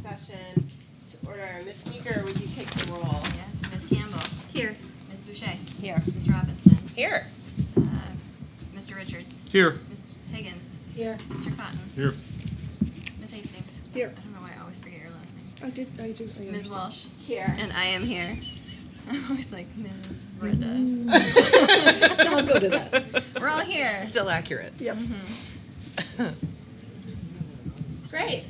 session to order. Ms. Meeker, would you take the roll? Yes, Ms. Campbell. Here. Ms. Boucher. Here. Ms. Robinson. Here. Mr. Richards. Here. Ms. Higgins. Here. Mr. Cotton. Here. Ms. Hastings. Here. I don't know why I always forget your last name. I do. I Ms. understand. Walsh. Here. And I am here. I'm always like, Ms. Brenda. I'll go to that. We're all here. Still accurate. Yep. Great.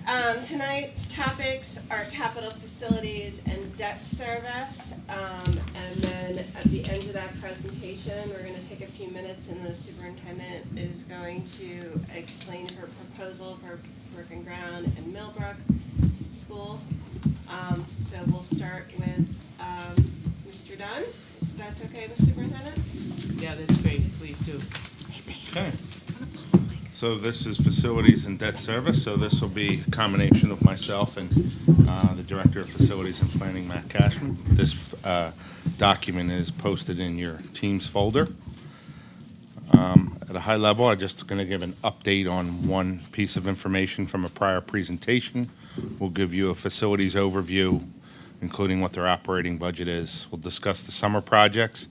Tonight's topics are capital facilities and debt service. And then at the end of that presentation, we're going to take a few minutes and the superintendent is going to explain her proposal for Brook and Ground and Millbrook School. So we'll start with Mr. Dunn. If that's okay with Superintendent? Yeah, that's great, please do. Okay. So this is facilities and debt service, so this will be a combination of myself and the Director of Facilities and Planning, Matt Cashman. This document is posted in your Teams folder. At a high level, I'm just going to give an update on one piece of information from a prior presentation. We'll give you a facilities overview, including what their operating budget is. We'll discuss the summer projects,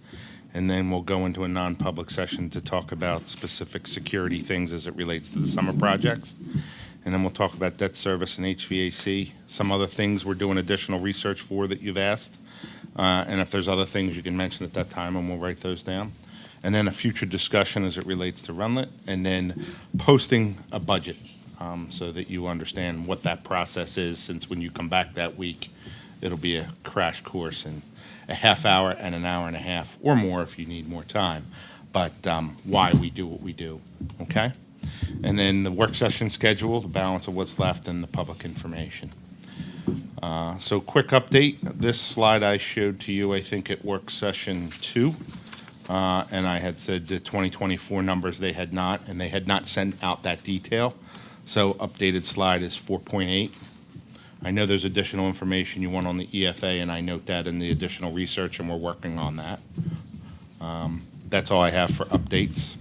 and then we'll go into a non-public session to talk about specific security things as it relates to the summer projects. And then we'll talk about debt service and HVAC, some other things we're doing additional research for that you've asked. And if there's other things you can mention at that time, and we'll write those down. And then a future discussion as it relates to Runlet, and then posting a budget so that you understand what that process is, since when you come back that week, it'll be a crash course in a half hour and an hour and a half, or more if you need more time, but why we do what we do, okay? And then the work session schedule, the balance of what's left, and the public information. So quick update, this slide I showed to you, I think at work session 2, and I had said the 2024 numbers they had not, and they had not sent out that detail. So updated slide is 4.8. I know there's additional information you want on the EFA, and I note that in the additional research, and we're working on that. That's all I have for updates.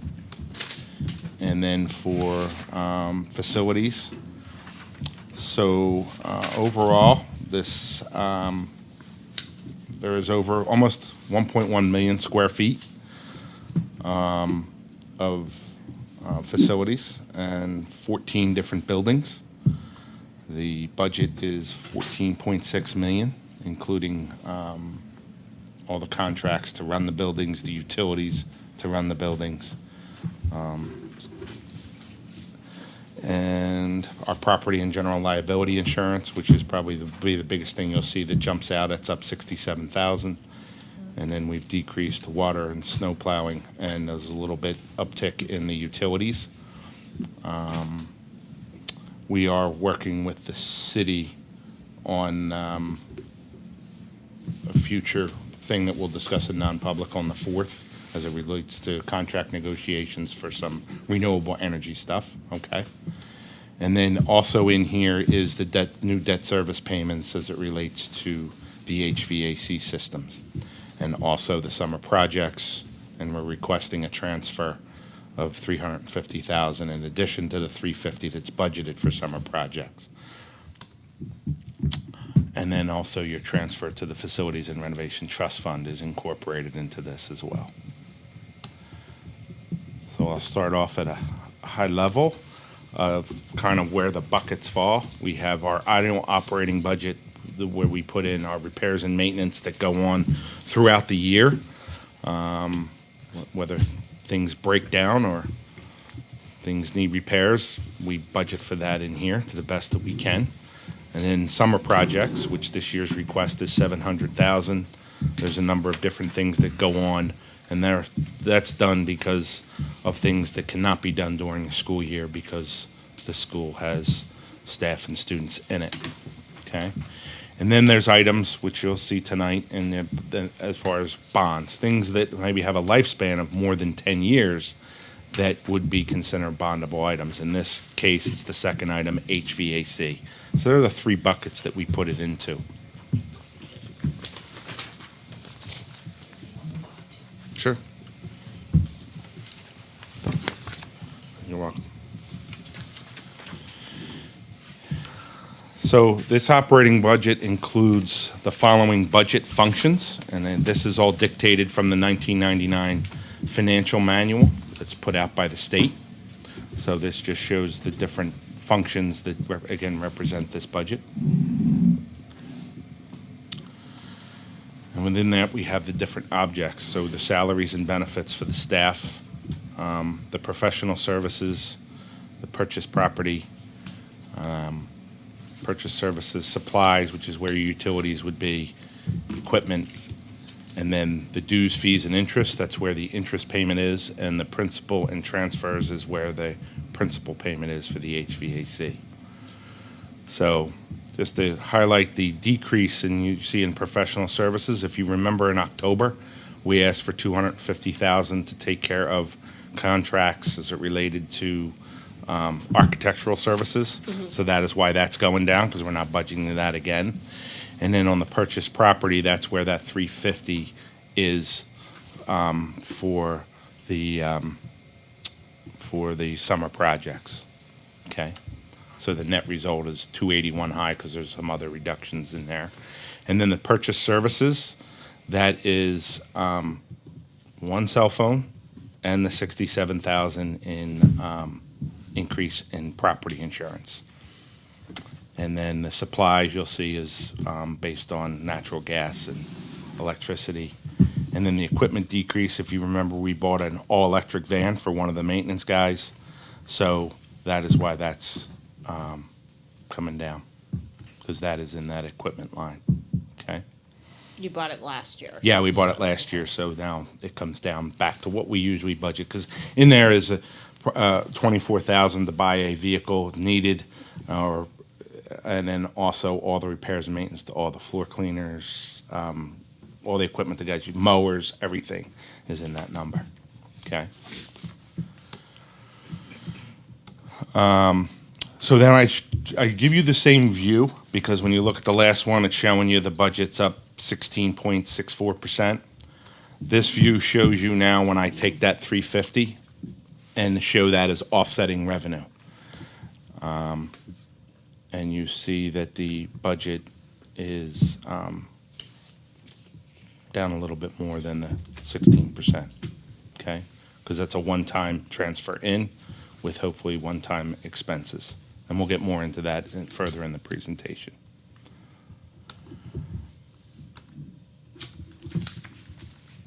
And then for facilities, so overall, this there is over almost 1.1 million square feet of facilities and 14 different buildings. The budget is $14.6 million, including all the contracts to run the buildings, the utilities to run the buildings, and our property and general liability insurance, which is probably the biggest thing you'll see that jumps out. It's up $67,000, and then we've decreased water and snow plowing, and there's a little bit uptick in the utilities. We are working with the city on a future thing that we'll discuss in non-public on the 4th as it relates to contract negotiations for some renewable energy stuff, okay? And then also in here is the new debt service payments as it relates to the HVAC systems, and also the summer projects, and we're requesting a transfer of $350,000 in addition to the $350 that's budgeted for summer projects. And then also your transfer to the Facilities and Renovation Trust Fund is incorporated into this as well. So I'll start off at a high level of kind of where the buckets fall. We have our annual operating budget where we put in our repairs and maintenance that go on throughout the year, whether things break down or things need repairs, we budget for that in here to the best that we can. And then summer projects, which this year's request is $700,000. There's a number of different things that go on, and that's done because of things that cannot be done during the school year because the school has staff and students in it, okay? And then there's items, which you'll see tonight, as far as bonds, things that maybe have a lifespan of more than 10 years that would be considered bondable items. In this case, it's the second item, HVAC. So there are the 3 buckets that we put it into. Sure. You're welcome. So this operating budget includes the following budget functions, and then this is all dictated from the 1999 financial manual that's put out by the state. So this just shows the different functions that, again, represent this budget. And within that, we have the different objects. So the salaries and benefits for the staff, the professional services, the purchase property, purchase services, supplies, which is where your utilities would be, equipment, and then the dues, fees, and interest, that's where the interest payment is, and the principal and transfers is where the principal payment is for the HVAC. So just to highlight the decrease you see in professional services, if you remember in October, we asked for $250,000 to take care of contracts as it related to architectural services. So that is why that's going down, because we're not budgeting that again. And then on the purchase property, that's where that 350 is for the summer projects. Okay, so the net result is 281 high because there's some other reductions in there. And then the purchase services, that is one cell phone and the 67,000 in increase in property insurance. And then the supplies you'll see is based on natural gas and electricity. And then the equipment decrease, if you remember, we bought an all-electric van for one of the maintenance guys. So that is why that's coming down, because that is in that equipment line, okay? You bought it last year. Yeah, we bought it last year, so now it comes down back to what we usually budget, because in there is a $24,000 to buy a vehicle needed, and then also all the repairs and maintenance to all the floor cleaners, all the equipment the guys use, mowers, everything is in that number. Okay. So then I give you the same view, because when you look at the last one, it's showing you the budget's up 16.64%. This view shows you now when I take that 350 and show that as offsetting revenue. And you see that the budget is down a little bit more than the 16%, okay? Because that's a one-time transfer in with hopefully one-time expenses. And we'll get more into that further in the presentation.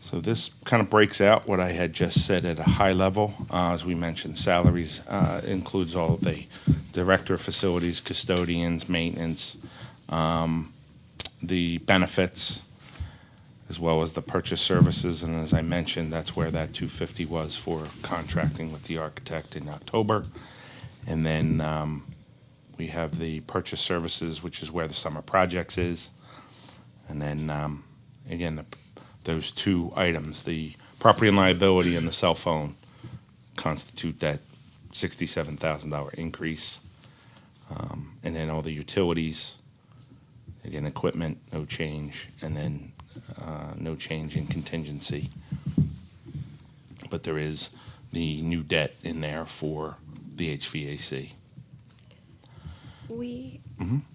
So this kind of breaks out what I had just said at a high level. As we mentioned, salaries includes all of the director of facilities, custodians, maintenance, the benefits, as well as the purchase services. And as I mentioned, that's where that 250 was for contracting with the architect in October. And then we have the purchase services, which is where the summer projects is. And then, again, those two items, the property and liability and the cell phone, constitute that $67,000 increase. And then all the utilities, again, equipment, no change, and then no change in contingency. But there is the new debt in there for the HVAC. We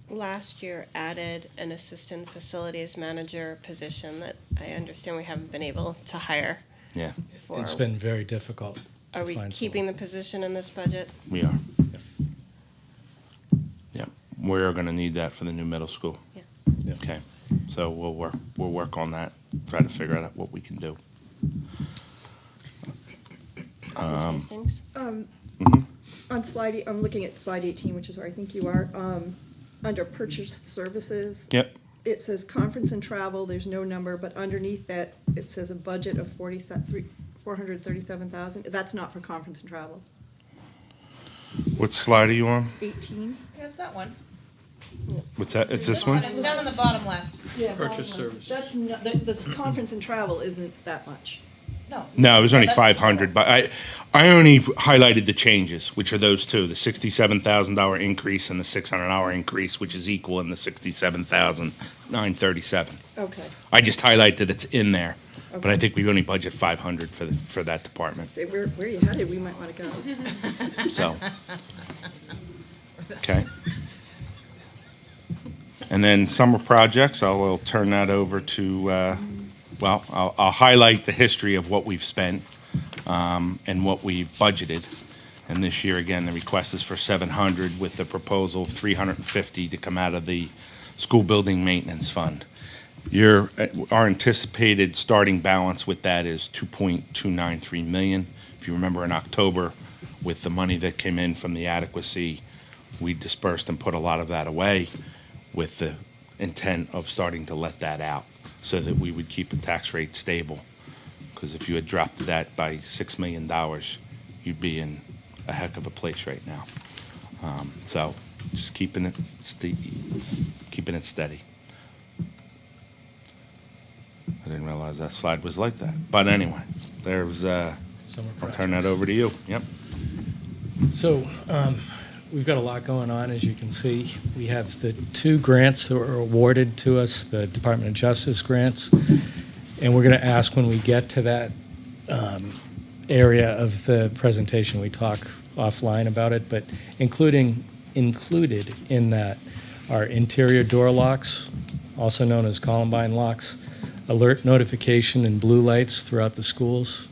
last year added an assistant facilities manager position that I understand we haven't been able to hire Yeah, for. It's been very difficult Are to we find keeping the someone. position in this budget? we are. Yeah, we're going to need that for the new middle school. Yeah. Yeah. Okay, so we'll work on that, try to figure out what we can do. Ms. Hastings? On slide, I'm looking at slide 18, which is where I think you are, under purchase services. Yep, It says conference and travel, there's no number, but underneath that, it says a budget of 437,000. That's not for conference and travel. what slide are you on? 18? Yeah, it's that one. What's that, it's this one? It's down on the bottom left. Yeah. Purchase services. That's not, this conference and travel isn't that much. No. No, it was only That's the 500, but I only highlighted the changes, which are those two, the $67,000 increase and the $600 increase, which is equal in the $67,937. Okay. I just highlighted it's in there, but I Okay. think we only budget 500 for that department, Say, where you headed, we might want to go. so. Okay. And then summer projects, I will turn that over to, I'll highlight the history of what we've spent and what we've budgeted. And this year, again, the request is for 700 with the proposal of 350 to come out of the school building maintenance fund. Our anticipated starting balance with that is 2.293 million. If you remember in October, with the money that came in from the adequacy, we dispersed and put a lot of that away with the intent of starting to let that out so that we would keep the tax rate stable. Because if you had dropped that by $6 million, you'd be in a heck of a place right now. So just keeping it steady. I didn't realize that slide was like that. But anyway, there's, I'll turn that over to you. Yep. So we've got a lot going on, as you can see. We have the 2 grants that were awarded to us, the Department of Justice grants, and we're going to ask when we get to that area of the presentation, we talk offline about it, but included in that are interior door locks, also known as Columbine locks, alert notification and blue lights throughout the schools.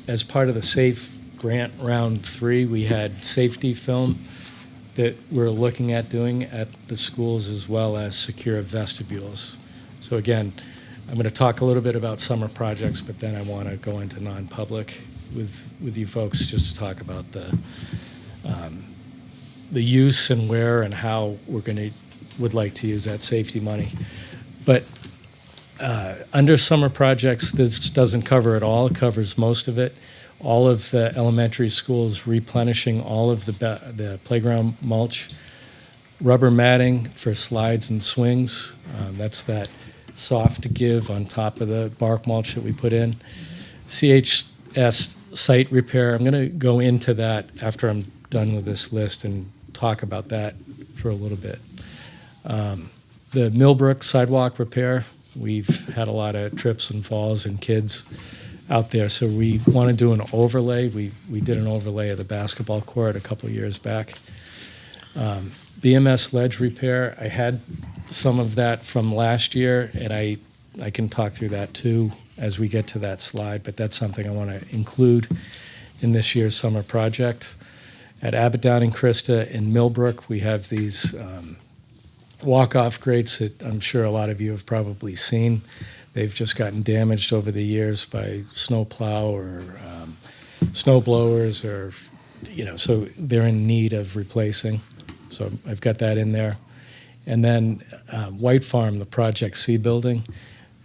As part of the SAFE grant round 3, we had safety film that we're looking at doing at the schools, as well as secure vestibules. So again, I'm going to talk a little bit about summer projects, but then I want to go into non-public with you folks just to talk about the use and where and how would like to use that safety money. But under summer projects, this doesn't cover it all. It covers most of it. All of the elementary schools replenishing all of the playground mulch, rubber matting for slides and swings. That's that soft give on top of the bark mulch that we put in. CHS site repair, I'm going to go into that after I'm done with this list and talk about that for a little bit. The Millbrook sidewalk repair, we've had a lot of trips and falls and kids out there, so we want to do an overlay. We did an overlay of the basketball court a couple of years back. BMS ledge repair, I had some of that from last year, and I can talk through that too as we get to that slide, but that's something I want to include in this year's summer project. At Abbott Downing Krista in Millbrook, we have these walk-off grates that I'm sure a lot of you have probably seen. They've just gotten damaged over the years by snowplow or snow blowers, or so they're in need of replacing. So I've got that in there. And then White Farm, the Project C building,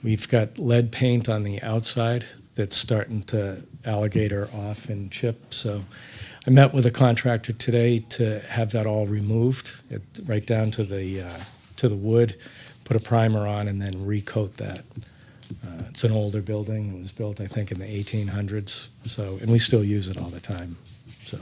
we've got lead paint on the outside that's starting to alligator off and chip. So I met with a contractor today to have that all removed, right down to the wood, put a primer on, and then recoat that. It's an older building. It was built, I think, in the 1800s. So, and we still use it all the time. So,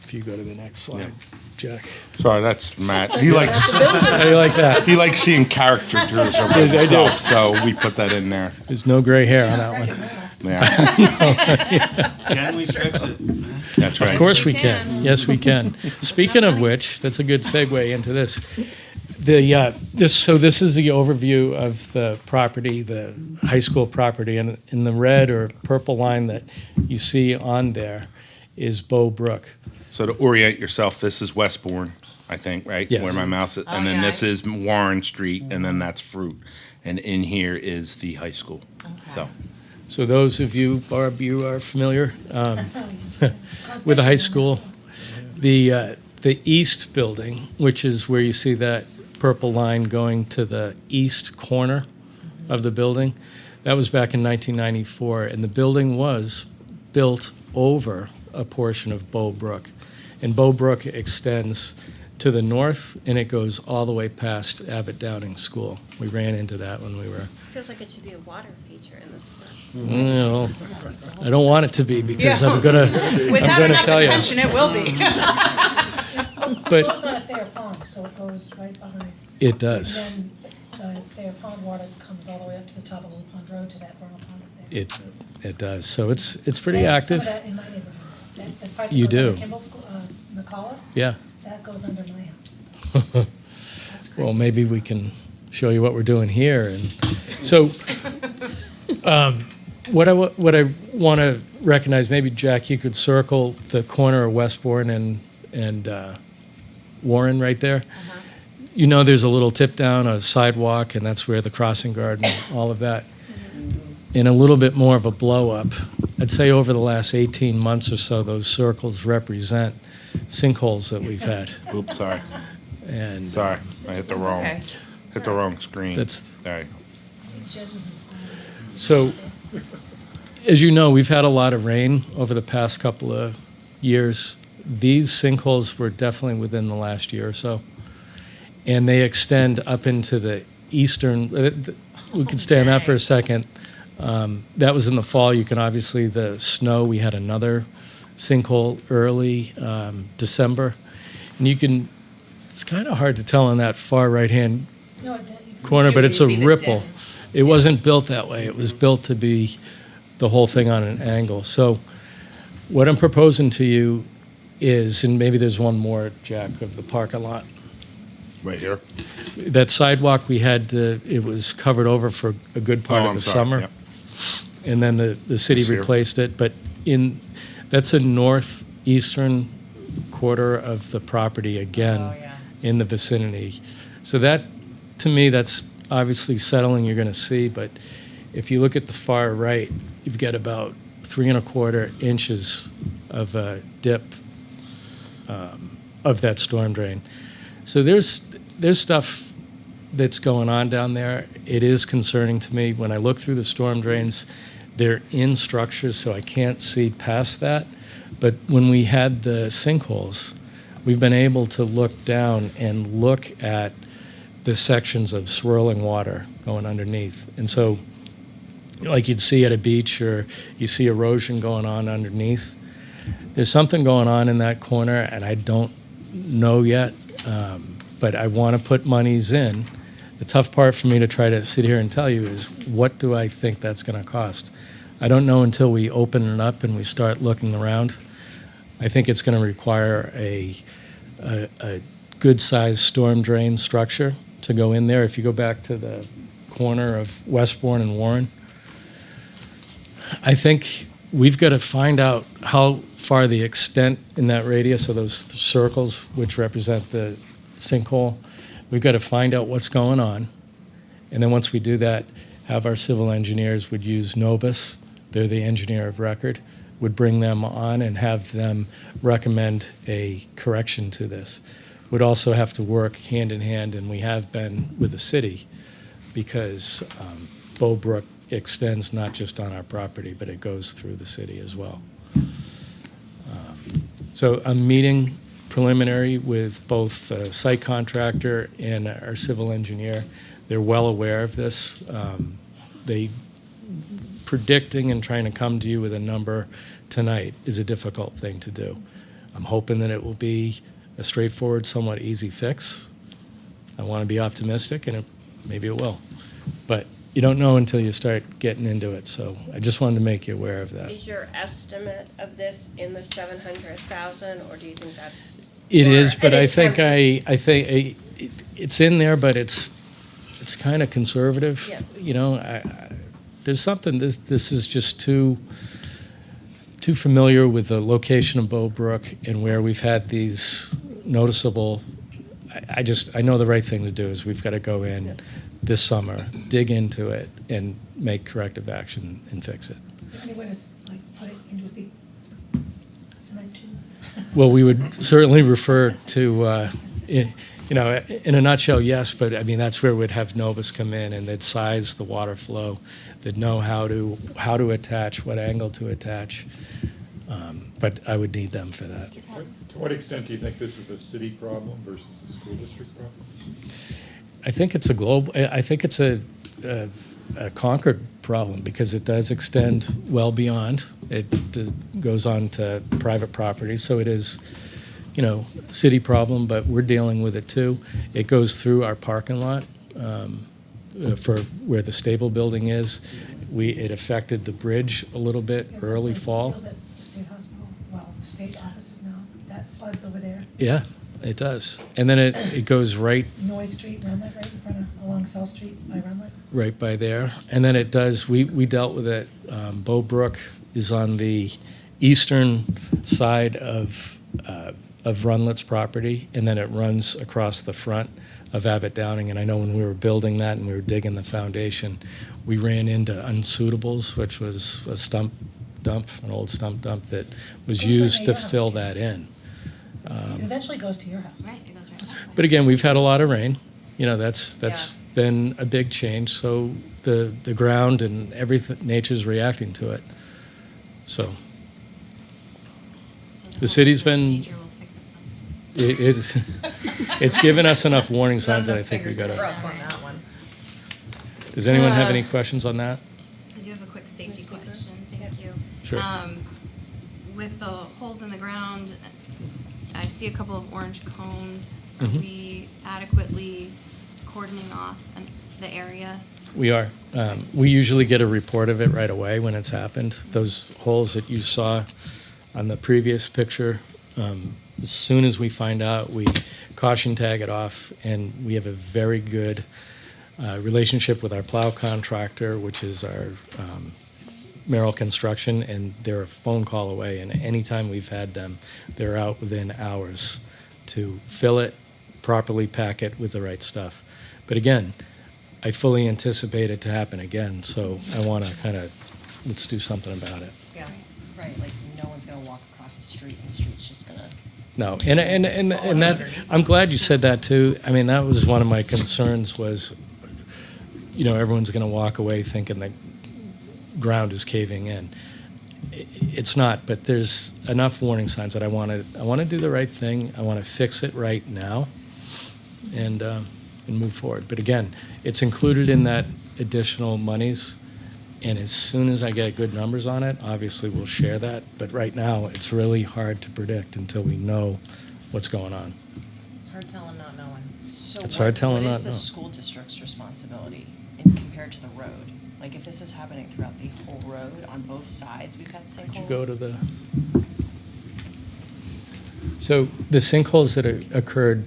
if you go to the next slide, Jack. Sorry, that's Matt. He likes How do you like that? he likes seeing caricatures of Yes, I do. himself, so we put that in there. There's no gray hair on that one. Yeah, Can we fix it? that's right. Of course we can. Yes, we can. Speaking of which, that's a good segue into this. This is the overview of the property, the high school property, and in the red or purple line that you see on there is Bow Brook. So to orient yourself, this is Westbourne, I think, right? Yes. Where my mouse is, and then this is Warren Street, and then that's Fruit, and in here is the high school. So those of you, Barb, you are familiar with the high school. The east building, which is where you see that purple line going to the east corner of the building, that was back in 1994, and the building was built over a portion of Bow Brook. And Bow Brook extends to the north, and it goes all the way past Abbott Downing School. We ran into that when we were... Feels like it should be a water feature in this. No, I don't want it to be, because I'm gonna Without enough tell you. attention, it will be. But It goes on a Thayer Pond, so it goes right behind. it does. And then the Thayer Pond water comes all the way up to the top of Little Pond Road to that vernal pond up there. It does. So it's pretty And active. Some of that in my neighborhood. The part that You goes under do. Kimball School, McAuliffe, Yeah. that goes under my house. Well, maybe we can show you what we're doing here. And so, what I want to recognize, maybe Jack, you could circle the corner of Westbourne and Warren right there. You know, there's a little tip down, a sidewalk, and that's where the crossing guard and all of that. And a little bit more of a blow up. I'd say over the last 18 months or so, those circles represent sinkholes that we've had. Oops, sorry. And Sorry, I hit the wrong screen. That's- There you go. Gyms and schools. so, as you know, we've had a lot of rain over the past couple of years. These sinkholes were definitely within the last year or so. And they extend up into the eastern, we could stay on that for a second. That was in the fall. You can obviously, the snow, we had another sinkhole early December. And you can, it's kind of hard to tell on that far right-hand No, it didn't. corner, but it's a see the ripple. dent. It wasn't built that way. It was built to be the whole thing on an angle. So what I'm proposing to you is, and maybe there's one more, Jack, of the parking lot. Right here. That sidewalk we had, it was covered over for a good part Oh, of I'm the sorry. summer. Yep. And then the city This here. replaced it. But that's a northeastern quarter of the property again Oh, yeah. in the vicinity. So that, to me, that's obviously settling you're going to see. But if you look at the far right, you've got about 3¼ inches of a dip of that storm drain. So there's stuff that's going on down there. It is concerning to me. When I look through the storm drains, they're in structures, so I can't see past that. But when we had the sinkholes, we've been able to look down and look at the sections of swirling water going underneath. And so, like you'd see at a beach, or you see erosion going on underneath, there's something going on in that corner, and I don't know yet, but I want to put monies in. The tough part for me to try to sit here and tell you is, what do I think that's going to cost? I don't know until we open it up and we start looking around. I think it's going to require a good-sized storm drain structure to go in there. If you go back to the corner of Westbourne and Warren, I think we've got to find out how far the extent in that radius of those circles, which represent the sinkhole, we've got to find out what's going on. And then once we do that, have our civil engineers would use Novus, they're the engineer of record, would bring them on and have them recommend a correction to this. Would also have to work hand in hand, and we have been with the city, because Bow Brook extends not just on our property, but it goes through the city as well. So I'm meeting preliminary with both the site contractor and our civil engineer. They're well aware of this. They predicting and trying to come to you with a number tonight is a difficult thing to do. I'm hoping that it will be a straightforward, somewhat easy fix. I want to be optimistic, and maybe it will. But you don't know until you start getting into it, so I just wanted to make you aware of that. Is your estimate of this in the 700,000, or do you think that's? It or is, but an I think attempt? it's in there, but it's kind of conservative. Yeah. You know, there's something. This is just too familiar with the location of Bow Brook and where we've had these noticeable. I know the right thing to do is we've got to go in this summer, dig into it, and make corrective action and fix it. Is there any way to like put it into a big cement tube? Well, we would certainly refer to, in a nutshell, yes, but I mean, that's where we'd have Novus come in, and they'd size the water flow, they'd know how to attach, what angle to attach, but I would need them for that. To what extent do you think this is a city problem versus a school district problem? I think it's a Concord problem, because it does extend well beyond. It goes on to private property, so it is, city problem, but we're dealing with it too. It goes through our parking lot for where the stable building is. It affected the bridge a little bit Yeah, early there's, like, fall. field at the state hospital, well, the state offices now, that floods over there. Yeah, It does. And then it goes right Noy Street, Runlet, right in front of, along South Street by Runlet. right by there. And then it does, we dealt with it. Bow Brook is on the eastern side of Runlet's property, and then it runs across the front of Abbott Downing. And I know when we were building that and we were digging the foundation, we ran into unsuitables, which was a stump dump, an old stump dump that was Goes right used near to your house. fill that in. It eventually goes to your house. Right, it goes right that way. But again, we've had a lot of rain. You know, that's Yeah. been a big change. So the ground and everything, nature's reacting to it. So So The city's hope been- nature will fix itself. it's given us enough warning Not signs that I enough think we fingers got for to. us on that one. Does anyone have any questions on that? I do have a quick safety question, thank you. Sure. With the holes in the ground, I see a couple of orange cones. Are Mhm. we adequately cordoning off the area? We are. We usually get a report of it right away when it's happened. Those holes that you saw on the previous picture, as soon as we find out, we caution tag it off, and we have a very good relationship with our plow contractor, which is our Merrill Construction, and they're a phone call away. And anytime we've had them, they're out within hours to fill it, properly pack it with the right stuff. But again, I fully anticipate it to happen again, so I want to kind of, let's do something about it. Yeah. Right, like no one's gonna walk across the street and the street's just gonna. No, and that, I'm glad you said that too. I mean, that was one of my concerns was, you know, everyone's going to walk away thinking the ground is caving in. It's not, but there's enough warning signs that I want to do the right thing. I want to fix it right now and move forward. But again, it's included in that additional monies. And as soon as I get good numbers on it, obviously we'll share that. But right now, it's really hard to predict until we know what's going on. It's hard telling not knowing. So It's hard telling what not is the knowing. school district's responsibility in compared to the road? Like if this is happening throughout the whole road on both sides, we've got sinkholes. Could you go to the... So the sinkholes that occurred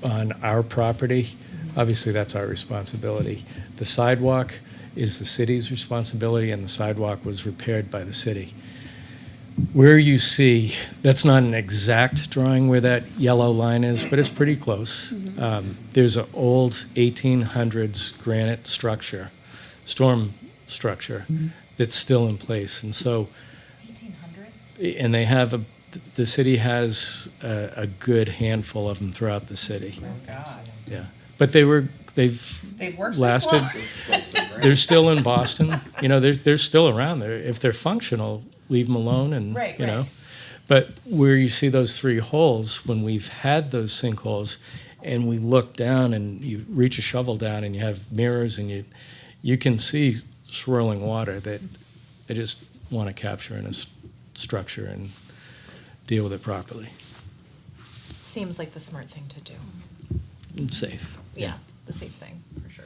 on our property, obviously that's our responsibility. The sidewalk is the city's responsibility, and the sidewalk was repaired by the city. Where you see, that's not an exact drawing where that yellow line is, but it's pretty close. There's an old 1800s granite structure, storm structure, that's still in place. And so, 1800s? and they have the city has a good handful of them throughout the city. Oh, God. Yeah. But they've They've worked this lasted. long? They're still in Boston. You know, they're still around there. If they're functional, leave them alone, and Right, you know. right. But where you see those three holes, when we've had those sinkholes, and we look down and you reach a shovel down and you have mirrors and you can see swirling water that they just want to capture in a structure and deal with it properly. Seems like the smart thing to do. And safe. Yeah, the safe thing, for sure.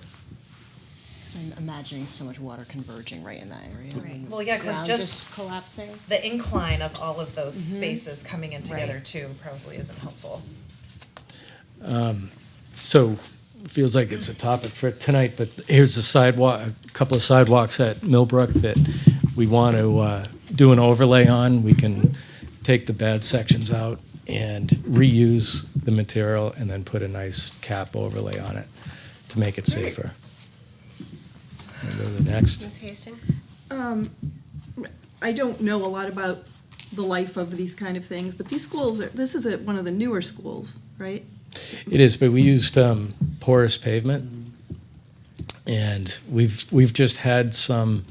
So I'm imagining so much water converging right in that area. Right. and Well, yeah, 'cause ground just- collapsing. The incline of all of those spaces coming in together Right. too probably isn't helpful. So feels like it's a topic for tonight, but here's a couple of sidewalks at Millbrook that we want to do an overlay on. We can take the bad sections out and reuse the material and then put a nice cap overlay on it to make it safer. Wanna go to the next. Ms. Hastings? I don't know a lot about the life of these kind of things, but these schools this is one of the newer schools, right? It is, but we used porous pavement, and we've just had some.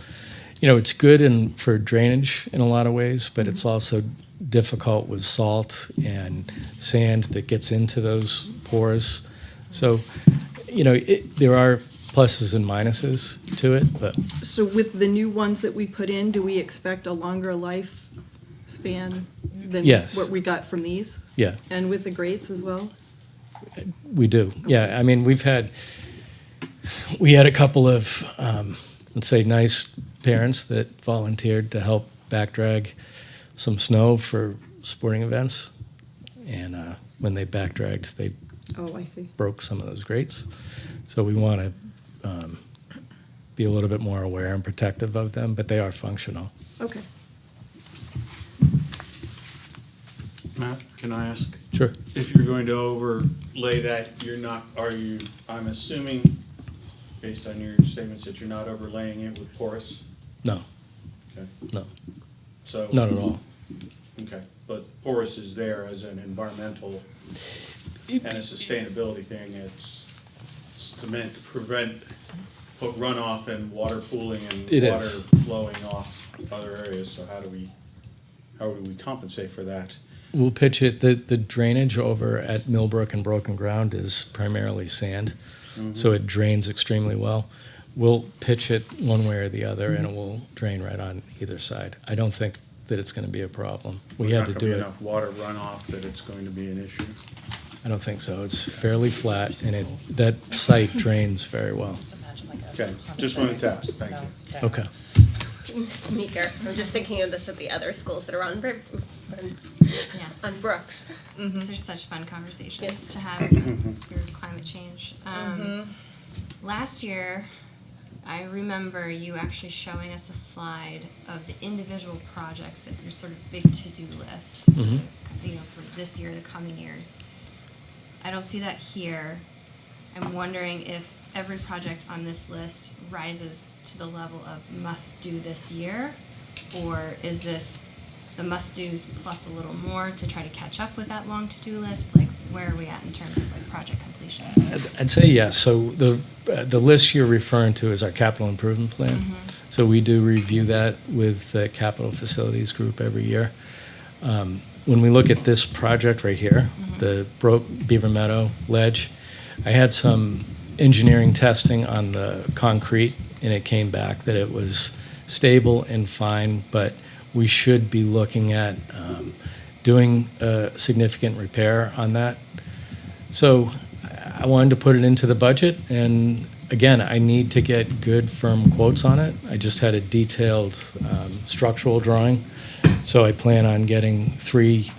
You know, it's good for drainage in a lot of ways, but it's also difficult with salt and sand that gets into those pores. So, you know, there are pluses and minuses to it, but So with the new ones that we put in, do we expect a longer life span than Yes. what we got from these? yeah, And with the grates as well? we do. Yeah, I mean, we had a couple of, let's say, nice parents that volunteered to help back drag some snow for sporting events, and when they back dragged, they Oh, I see. broke some of those grates. So we want to be a little bit more aware and protective of them, but they are functional. Okay. Matt, can I ask? Sure. If you're going to overlay that, I'm assuming, based on your statements, that you're not overlaying it with porous? No, Okay, no, so. not at all. Okay, but porous is there as an environmental and a sustainability thing. It's meant to prevent runoff and water pooling and It water is. flowing off other areas. So how do we compensate for that? We'll pitch it, the drainage over at Millbrook and Broken Ground is primarily sand, so it drains extremely well. We'll pitch it one way or the other, and it will drain right on either side. I don't think that it's gonna be a problem. We had to There's not do gonna be it. enough water runoff that it's going to be an issue. I don't think so. It's fairly flat, and that site drains very well. Just imagine like a. Okay, just wanted to ask, thank you. Smells down. Okay. Ms. Meeker, I'm just thinking of this at the other schools that are on Brooks. These are such fun conversations to have in the spirit of climate change. Last year, I remember you actually showing us a slide of the individual projects that your sort of big to-do list, Mhm. you know, for this year, the coming years. I don't see that here. I'm wondering if every project on this list rises to the level of must do this year, or is this the must-dos plus a little more to try to catch up with that long to-do list? Like, where are we at in terms of like project completion? I'd say yes. So the list you're referring to is our capital improvement plan. So we do review that with the capital facilities group every year. When we look at this project right here, the Beaver Meadow ledge, I had some engineering testing on the concrete, and it came back that it was stable and fine, but we should be looking at doing a significant repair on that. So I wanted to put it into the budget, and again, I need to get good firm quotes on it. I just had a detailed structural drawing, so I plan on getting 3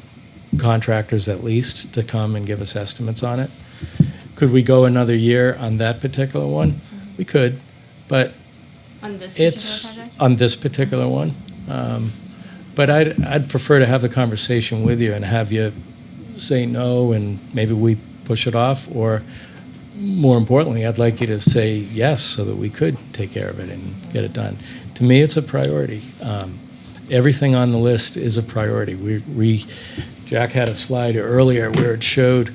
contractors at least to come and give us estimates on it. Could we go another year on that particular one? We could, but On this particular it's project? on this particular one. But I'd prefer to have the conversation with you and have you say no, and maybe we push it off, or more importantly, I'd like you to say yes so that we could take care of it and get it done. To me, it's a priority. Everything on the list is a priority. Jack had a slide earlier where it showed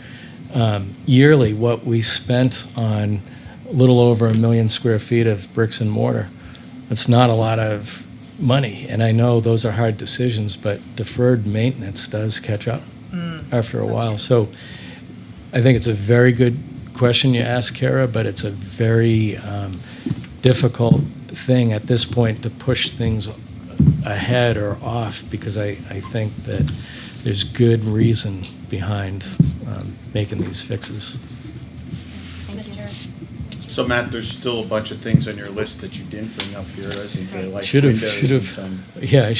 yearly what we spent on a little over 1 million square feet of bricks and mortar. It's not a lot of money, and I know those are hard decisions, but deferred maintenance does catch up after a while. So I think it's a very good question you asked, Kara, but it's a very difficult thing at this point to push things ahead or off, because I think that there's good reason behind making these fixes. Thank you. So Matt, there's still a bunch of things on your list that you didn't bring up here, isn't there? Like Should windows and have. some. Yeah, we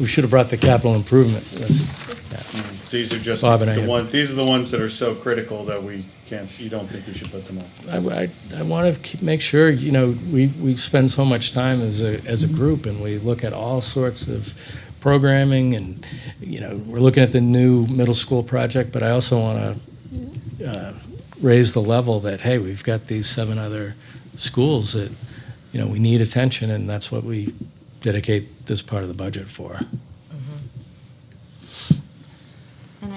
should have brought the capital improvement list. Yeah. These are just Bob and I the have- ones. These are the ones that are so critical that we can't. You don't think we should put them on? I want to make sure, you know, we spend so much time as a group, and we look at all sorts of programming, and, you know, we're looking at the new middle school project, but I also want to raise the level that, hey, we've got these 7 other schools that, you know, we need attention, and that's what we dedicate this part of the budget for. And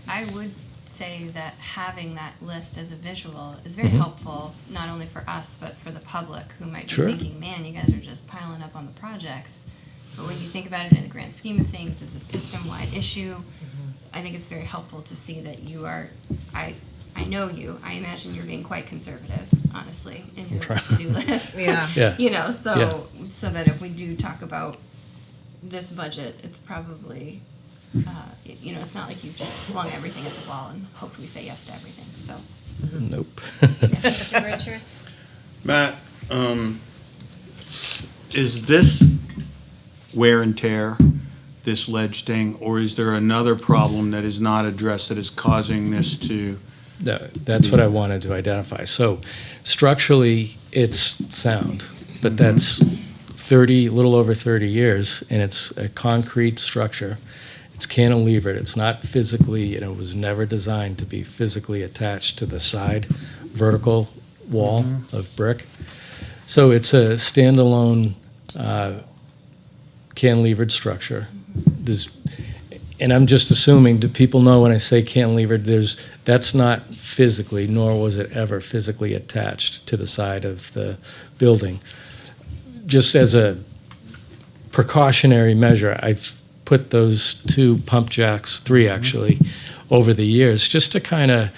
I would say that having that list as a visual is very Mhm. helpful, not only for us, but for the public, who might be Sure. thinking, man, you guys are just piling up on the projects. But when you think about it in the grand scheme of things as a system-wide issue, I think it's very helpful to see that you are, I know you, I imagine you're being quite conservative, honestly, in your trying. to-do list. Yeah. Yeah. You know, Yeah. so that if we do talk about this budget, it's probably, you know, it's not like you've just flung everything at the wall and hoped we say yes to everything, so. Nope. Richards? Matt, is this wear and tear this ledge thing, or is there another problem that is not addressed that is causing this to? That's what I wanted to identify. So structurally, it's sound, but that's a little over 30 years, and it's a concrete structure. It's cantilevered. It's not physically, it was never designed to be physically attached to the side vertical wall of brick. So it's a standalone cantilevered structure. And I'm just assuming, do people know when I say cantilevered, that's not physically, nor was it ever physically attached to the side of the building. Just as a precautionary measure, I've put those 2 pump jacks, 3 actually, over the years, just to kind of,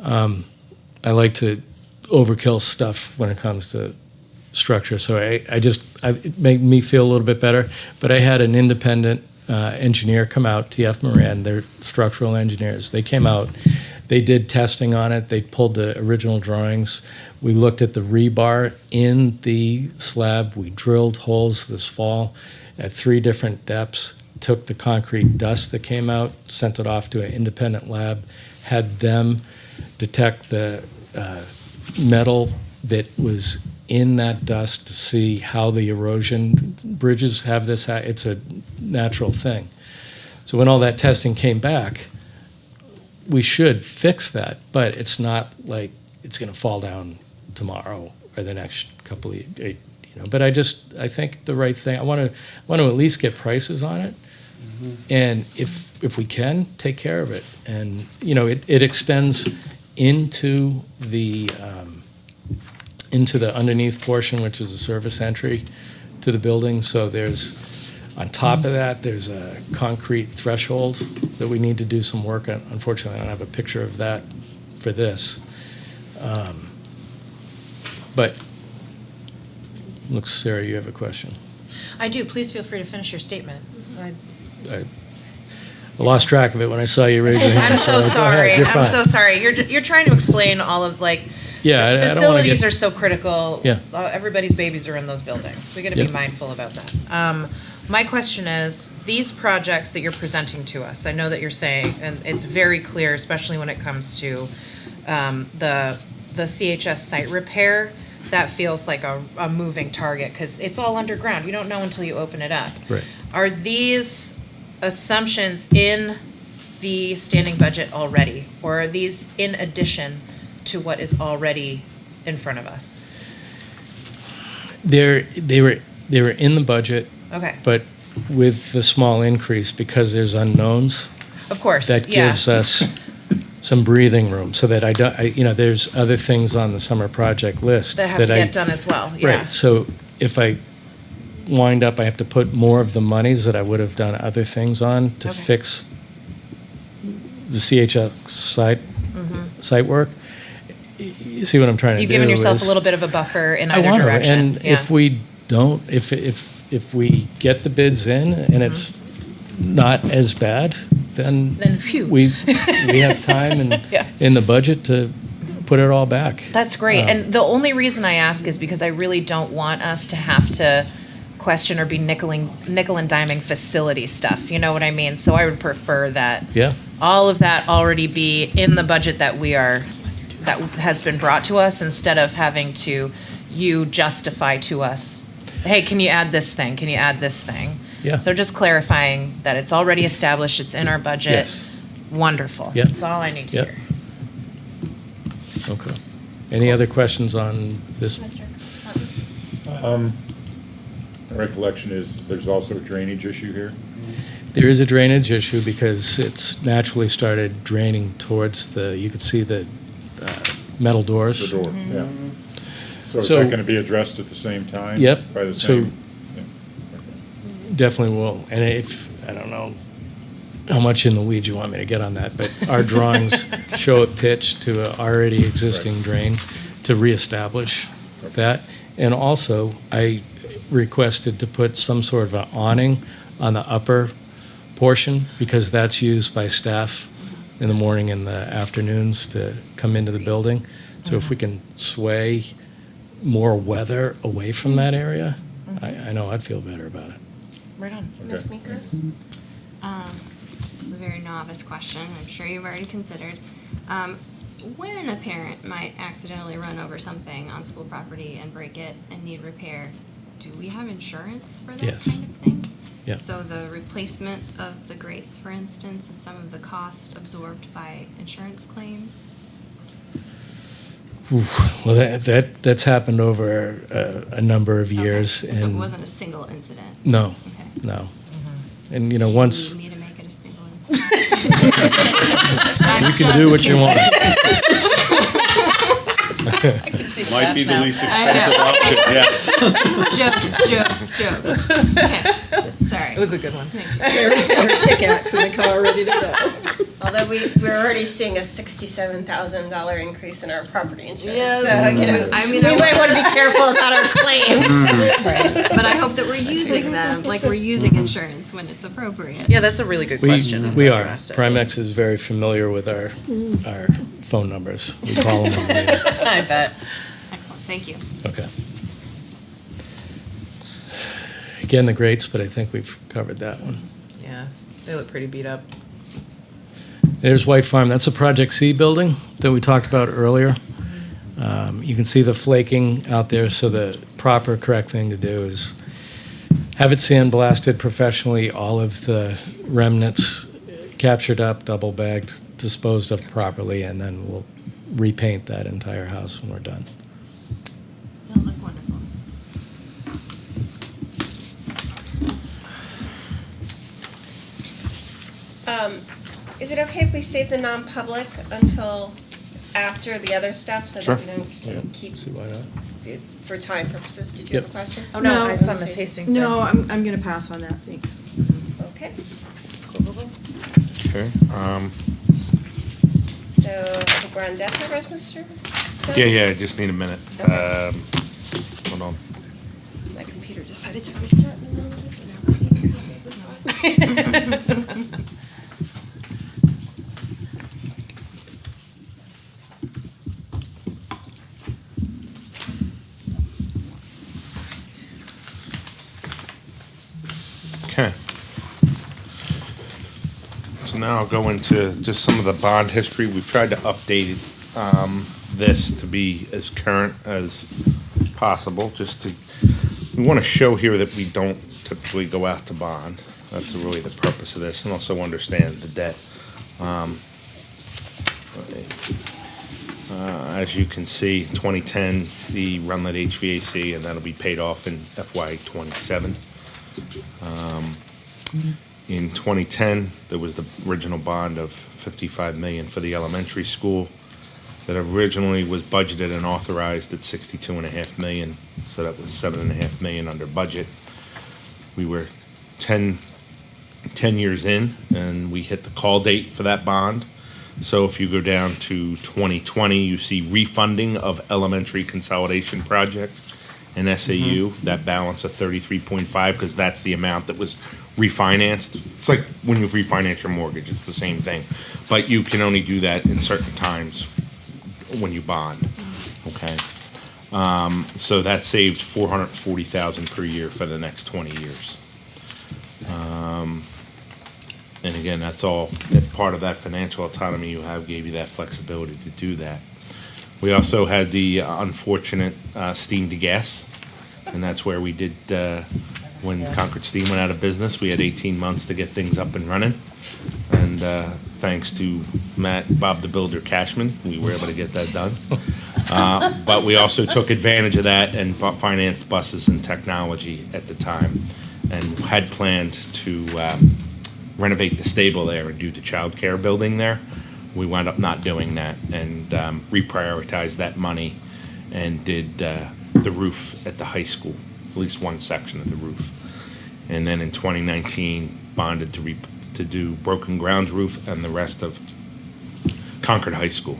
I like to overkill stuff when it comes to structure. So it made me feel a little bit better. But I had an independent engineer come out, TF Moran, they're structural engineers. They came out, they did testing on it, they pulled the original drawings. We looked at the rebar in the slab. We drilled holes this fall at 3 different depths, took the concrete dust that came out, sent it off to an independent lab, had them detect the metal that was in that dust to see how the erosion bridges have this. It's a natural thing. So when all that testing came back, we should fix that, but it's not like it's going to fall down tomorrow or the next couple of days. But I think the right thing. I want to at least get prices on it, and if we can, take care of it. And it extends into the underneath portion, which is a service entry to the building. So on top of that, there's a concrete threshold that we need to do some work on. Unfortunately, I don't have a picture of that for this. But looks, Sarah, you have a question. I do. Please feel free to finish your statement. I lost track of it when I saw you raise your hand. I'm so go ahead, sorry. you're I'm fine. so sorry. You're trying to explain all of Yeah, I don't wanna facilities get- are so critical. Yeah. Everybody's babies are in those buildings. We got to be Yep. mindful about that. My question is, these projects that you're presenting to us, I know that you're saying, and it's very clear, especially when it comes to the CHS site repair, that feels like a moving target because it's all underground. You don't know until you open it up. Right. Are these assumptions in the standing budget already, or are these in addition to what is already in front of us? They were in the budget, Okay. but with the small increase, because there's unknowns, Of course. that yeah. gives us some breathing room so that there's other things on the summer project list that have to get done as well. Yeah. Right. So if I wind up, I have to put more of the monies that I would have done other things on to Okay. fix the CHS site work. You see what I'm trying to do? You've given yourself is- a little bit of a buffer in I either want to, direction. and yeah. if we don't, if we get the bids in and it's not as bad, then phew. we have time and Yeah. in the budget to put it all back. That's great. And the only reason I ask is because I really don't want us to have to question or be nickel and diming facility stuff. You know what I mean? So I would prefer that Yeah. all of that already be in the budget that has been brought to us, instead of having to justify to us, hey, can you add this thing? Can you add this thing? Yeah. So just clarifying that it's already established, it's in our budget. Yes. Wonderful. Yep. That's all I need to Yep. hear. Okay. Any other questions on this? My recollection is there's also a drainage issue here. There is a drainage issue because it's naturally started draining towards you could see the metal doors. The door, yeah. So is So- that going to be addressed at the same time? Yep. By the So- same? Yeah. Definitely will. And I don't know how much in the weeds you want me to get on that, but our drawings show it pitched to an already existing Right. drain to reestablish that. And also, I requested to put some sort of an awning on the upper portion because that's used by staff in the morning and the afternoons to come into the building. So if we can sway more weather away from that area, I know I'd feel better about it. Right on. Ms. Okay. Meeker? This is a very novice question. I'm sure you've already considered. When a parent might accidentally run over something on school property and break it and need repair, do we have insurance for that Yes. kind of thing? Yeah. So the replacement of the grates, for instance, is some of the cost absorbed by insurance claims? Well, that's happened over a number of years. Okay. So it And wasn't a single incident? No, Okay. no. And, you know, Do once, you need me to make it a single incident? you can do what you want. Might be the least expensive option, yes. Jokes. Okay. Sorry. It was a good one. Mary's got her pickaxe in the car ready to go. Although we're already seeing a $67,000 increase in our property insurance. Yes. So, you know, I mean, we I might want to wanna- be careful about our claims. But I hope that we're using them, like we're using insurance when it's appropriate. Yeah, that's a really good question. I'm We glad you are. asked it. Primex is very familiar with our phone numbers. We call them. I bet. Excellent, thank you. Okay. Again, the grates, but I think we've covered that one. Yeah, they look pretty beat up. There's White Farm. That's a Project C building that we talked about earlier. You can see the flaking out there, so the proper, correct thing to do is have it sandblasted professionally, all of the remnants captured up, double bagged, disposed of properly, and then we'll repaint that entire house when we're done. That'll look wonderful. Is it okay if we save the non-public until after the other stuff so Sure. that we don't keep, See why not? for time purposes? Did you have a Yep. question? Oh, no, No. I saw Miss Hastings. did. No, I'm gonna pass on that, thanks. Okay, Okay. so I think we're on debt service, Mr. Dunn? Yeah, I just need a minute. Okay. Hold on. My computer decided to restart in the middle of it, and now I need a copy of the slide. Okay. So now I'll go into just some of the bond history. We've tried to update this to be as current as possible, just to, we want to show here that we don't typically go out to bond. That's really the purpose of this, and also understand the debt. As you can see, 2010, the Runlet HVAC, and that'll be paid off in FY '27. In 2010, there was the original bond of $55 million for the elementary school that originally was budgeted and authorized at $62.5 million, so that was $7.5 million under budget. We were 10 years in, and we hit the call date for that bond. So if you go down to 2020, you see refunding of elementary consolidation project and SAU, that balance of 33.5, because that's the amount that was refinanced. It's like when you refinance your mortgage, it's the same thing. But you can only do that in certain times when you bond, okay? So that saved $440,000 per year for the next 20 years. And again, that's all, that part of that financial autonomy you have gave you that flexibility to do that. We also had the unfortunate steam to gas, and that's where we did, when Concord Steam went out of business, we had 18 months to get things up and running. And thanks to Bob the Builder Cashman, we were able to get that done. But we also took advantage of that and financed buses and technology at the time, and had planned to renovate the stable there and do the childcare building there. We wound up not doing that and reprioritized that money and did the roof at the high school, at least one section of the roof. And then in 2019, bonded to do broken grounds roof and the rest of Concord High School.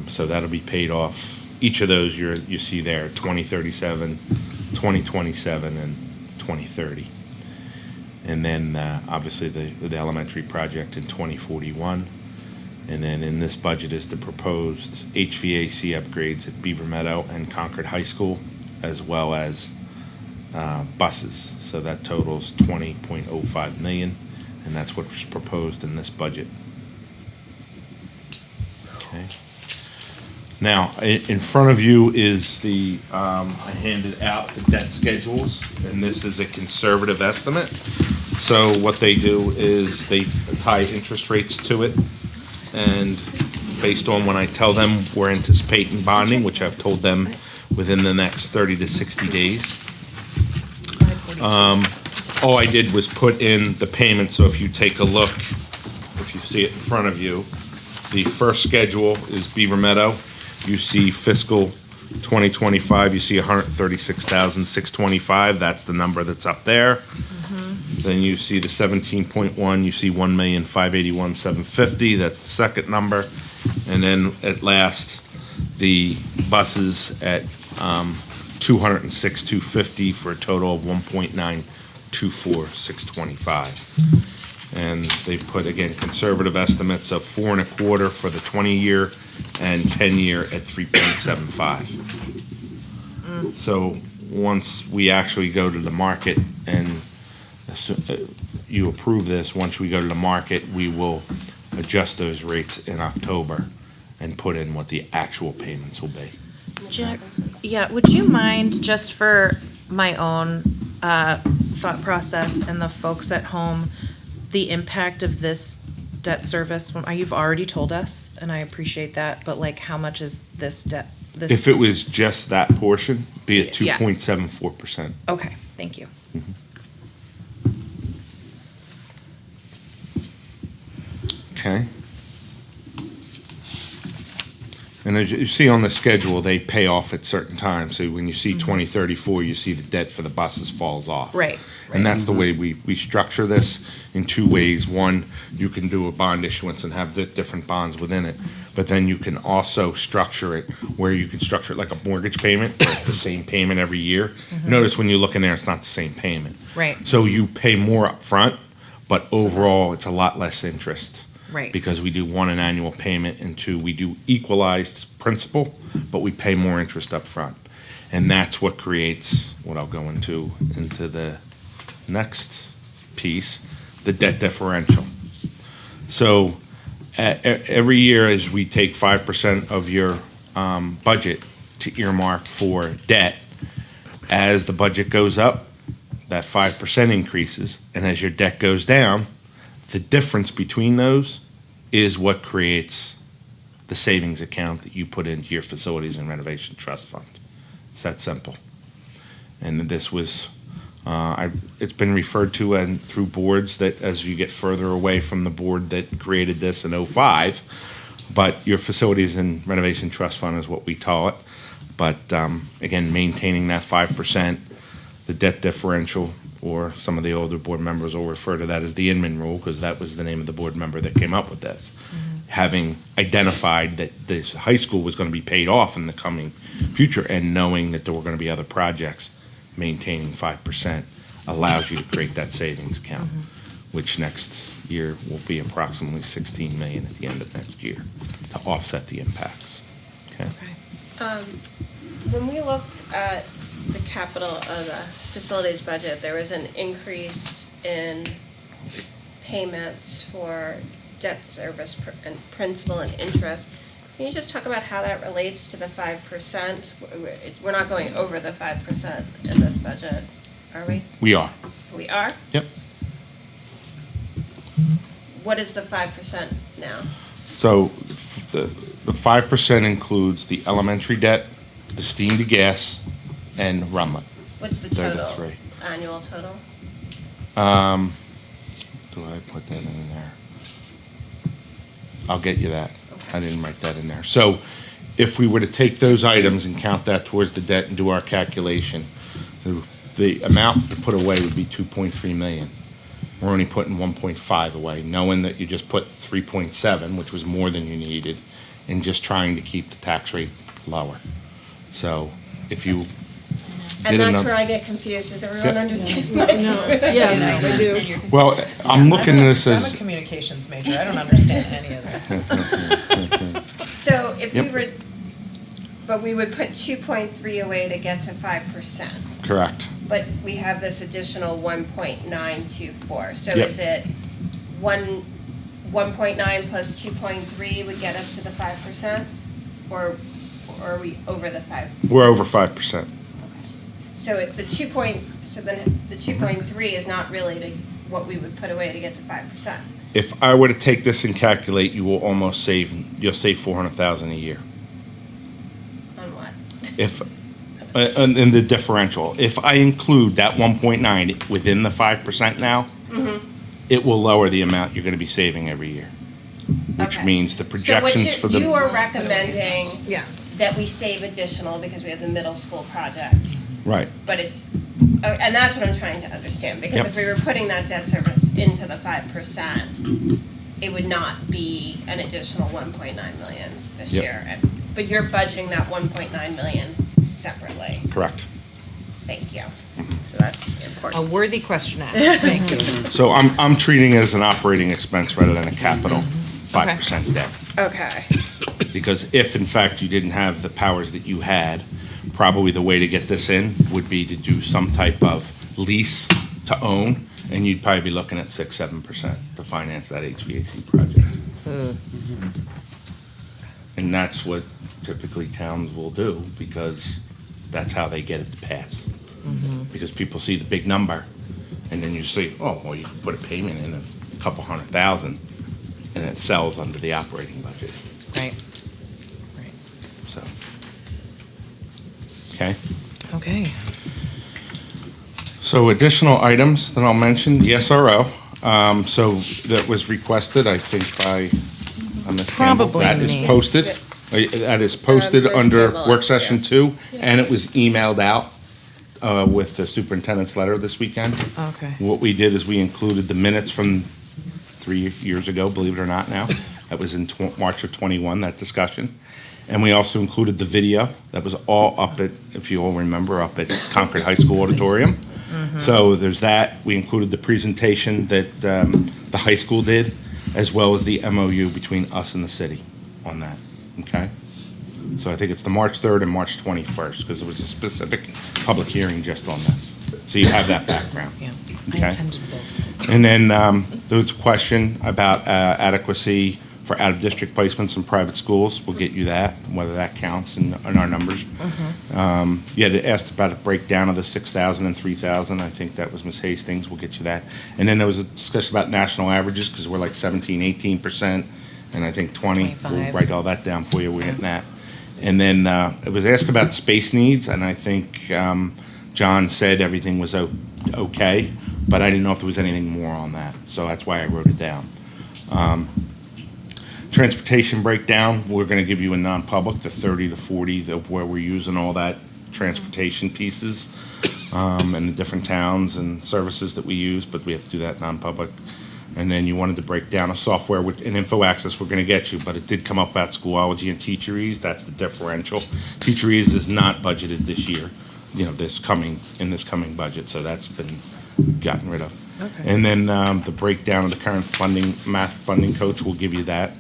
So that'll be paid off. Each of those you see there, 2037, 2027, and 2030. And then obviously the elementary project in 2041. And then in this budget is the proposed HVAC upgrades at Beaver Meadow and Concord High School, as well as buses. So that totals 20.05 million, and that's what's proposed in this budget. Okay. Now, in front of you is I handed out the debt schedules, and this is a conservative estimate. So what they do is they tie interest rates to it, and based on when I tell them we're anticipating bonding, which I've told them within the next 30 to 60 days. All I did was put in the payment, so if you take a look, if you see it in front of you, the first schedule is Beaver Meadow. You see fiscal 2025, you see 136,625, that's the number that's up there. Then you see the 17.1, you see 1,581,750, that's the second number. And then at last, the buses at 206,250 for a total of 1.924,625. And they put, again, conservative estimates of 4.25 for the 20-year and 10-year at 3.75. So once we actually go to the market and you approve this, once we go to the market, we will adjust those rates in October and put in what the actual payments will be. Jack, yeah, would you mind, just for my own thought process and the folks at home, the impact of this debt service? You've already told us, and I appreciate that, but like, how much is this debt? If it was just that portion, be at Yeah. 2.74%. Okay, thank you. Okay. And as you see on the schedule, they pay off at certain times. So when you see 2034, you see the debt for the buses falls off. Right. And that's the way we structure this in two ways. One, you can do a bond issuance and have the different bonds within it. But then you can also structure it where you can structure it like a mortgage payment, like the same payment every year. Notice when you look in there, it's not the same payment. Right. So you pay more upfront, but overall, it's a lot less interest. Right. Because we do, one, an annual payment, and two, we do equalized principal, but we pay more interest up front. And that's what creates what I'll go into the next piece, the debt differential. So every year as we take 5% of your budget to earmark for debt, as the budget goes up, that 5% increases, and as your debt goes down, the difference between those is what creates the savings account that you put into your facilities and renovation trust fund. It's that simple. And this was, it's been referred to and through boards that as you get further away from the board that created this in '05, but your facilities and renovation trust fund is what we call it. But again, maintaining that 5%, the debt differential, or some of the older board members will refer to that as the Inman rule, because that was the name of the board member that came up with this. Having identified that this high school was going to be paid off in the coming future and knowing that there were going to be other projects, maintaining 5% allows you to create that savings account, which next year will be approximately 16 million at the end of next year to offset the impacts. Okay. When we looked at the capital of the facilities budget, there was an increase in payments for debt service and principal and interest. Can you just talk about how that relates to the 5%? We're not going over the 5% in this budget, are we? We are. We are? Yep. What is the 5% now? So the 5% includes the elementary debt, the steam to gas, and Runlet. What's the They're the total? three. Annual total? Do I put that in there? I'll get you that. I didn't write that in there. So if we were to take those items and count that towards the debt and do our calculation, the amount to put away would be 2.3 million. We're only putting 1.5 away, knowing that you just put 3.7, which was more than you needed, and just trying to keep the tax rate lower. So if you And did that's enough- where I get confused. Does everyone Yeah. understand? No, yes, I do. Well, I'm looking at this I'm a as, communications major, I don't understand any of this. So if we Yep. were, but we would put 2.3 away to get to 5%. Correct. But we have this additional 1.924. So Yep. is it 1.9 plus 2.3 would get us to the 5%? Or are we over the 5? We're over 5%. So the 2.3 is not really what we would put away to get to 5%. If I were to take this and calculate, you'll save $400,000 a year. On what? If, in the differential, if I include that 1.9 within the 5% now, it will lower the amount you're gonna be saving every year. Which Okay. means the projections for the. You are recommending Yeah. that we save additional because we have the middle school projects. Right, But it's, and that's what I'm trying to understand, because Yep. if we were putting that debt service into the 5%, it would not be an additional 1.9 million this Yep. year. But you're budgeting that 1.9 million separately. correct. Thank you. So that's A important. worthy question asked, thank you. So I'm treating it as an operating expense rather than a capital 5% debt. Okay. Because if in fact you didn't have the powers that you had, probably the way to get this in would be to do some type of lease to own, and you'd probably be looking at 6-7% to finance that HVAC project. And that's what typically towns will do, because that's how they get it to pass. Because people see the big number, and then you say, oh, well, you can put a payment in of a couple $100,000, and it sells under the operating budget, Right. Right. so. Okay? Okay. So additional items that I'll mention, the SRO. So that was requested, I think, by Ms. Campbell. Probably That is me. posted. That is posted Ms. under Campbell, work session yes. 2, and it was emailed out with the superintendent's letter this weekend. Okay. What we did is we included the minutes from 3 years ago, believe it or not now. That was in March of '21, that discussion. And we also included the video that was all up at, if you all remember, up at Concord High School Auditorium. So there's that. We included the presentation that the high school did, as well as the MOU between us and the city on that, okay? So I think it's the March 3rd and March 21st, because there was a specific public hearing just on this. So you have that background. Yeah, I Okay. attended both. And then there was a question about adequacy for out-of-district placements in private schools. We'll get you that, whether that counts in our numbers. You had asked about a breakdown of the 6,000 and 3,000. I think that was Ms. Hastings. We'll get you that. And then there was a discussion about national averages, because we're like 17, 18%, and I think 20. We'll 25. write all that down for you. We're getting that. And then it was asked about space needs, and I think John said everything was okay, but I didn't know if there was anything more on that, so that's why I wrote it down. Transportation breakdown, we're gonna give you a non-public, the 30 to 40 of where we're using all that transportation pieces, and the different towns and services that we use, but we have to do that non-public. And then you wanted to break down a software with an info access we're gonna get you, but it did come up about Schoology and Teacherese, that's the differential. Teacherese is not budgeted this year, in this coming budget, so that's been gotten rid of. Okay. And then the breakdown of the current funding, math funding coach, will give you that.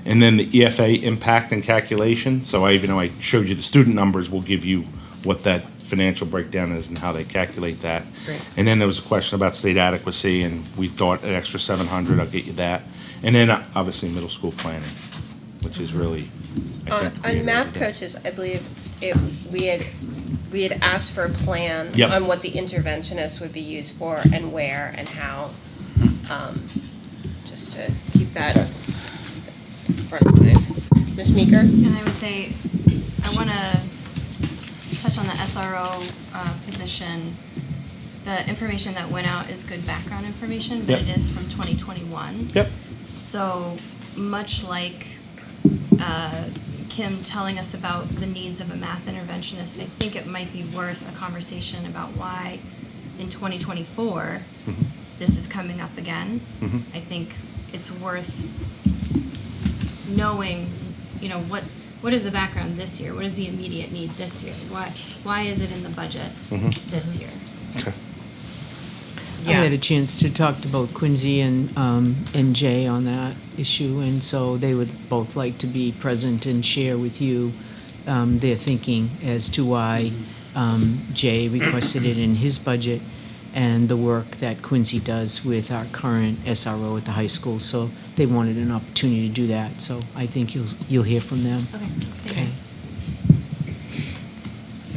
And then the EFA impact and calculation, so even though I showed you the student numbers, we'll give you what that financial breakdown is and how they calculate that. Great. And then there was a question about state adequacy, and we thought an extra 700, I'll get you that. And then obviously middle school planning, which is really, I think. On math creative. coaches, I believe we had asked for a plan Yep. on what the interventionists would be used for and where and how, just to keep that in front of mind. Ms. Meeker? And I would say, I want to touch on the SRO position. The information that went out is good background information, but Yep. it is from 2021. Yep. So much like Kim telling us about the needs of a math interventionist, I think it might be worth a conversation about why in 2024 this is coming up again. I think it's worth knowing, what is the background this year? What is the immediate need this year? Why is it in the budget this year? Okay. I had a chance to talk to both Quincy and Jay on that issue, and so they would both like to be present and share with you their thinking as to why Jay requested it in his budget and the work that Quincy does with our current SRO at the high school. So they wanted an opportunity to do that. So I think you'll hear from them. Okay.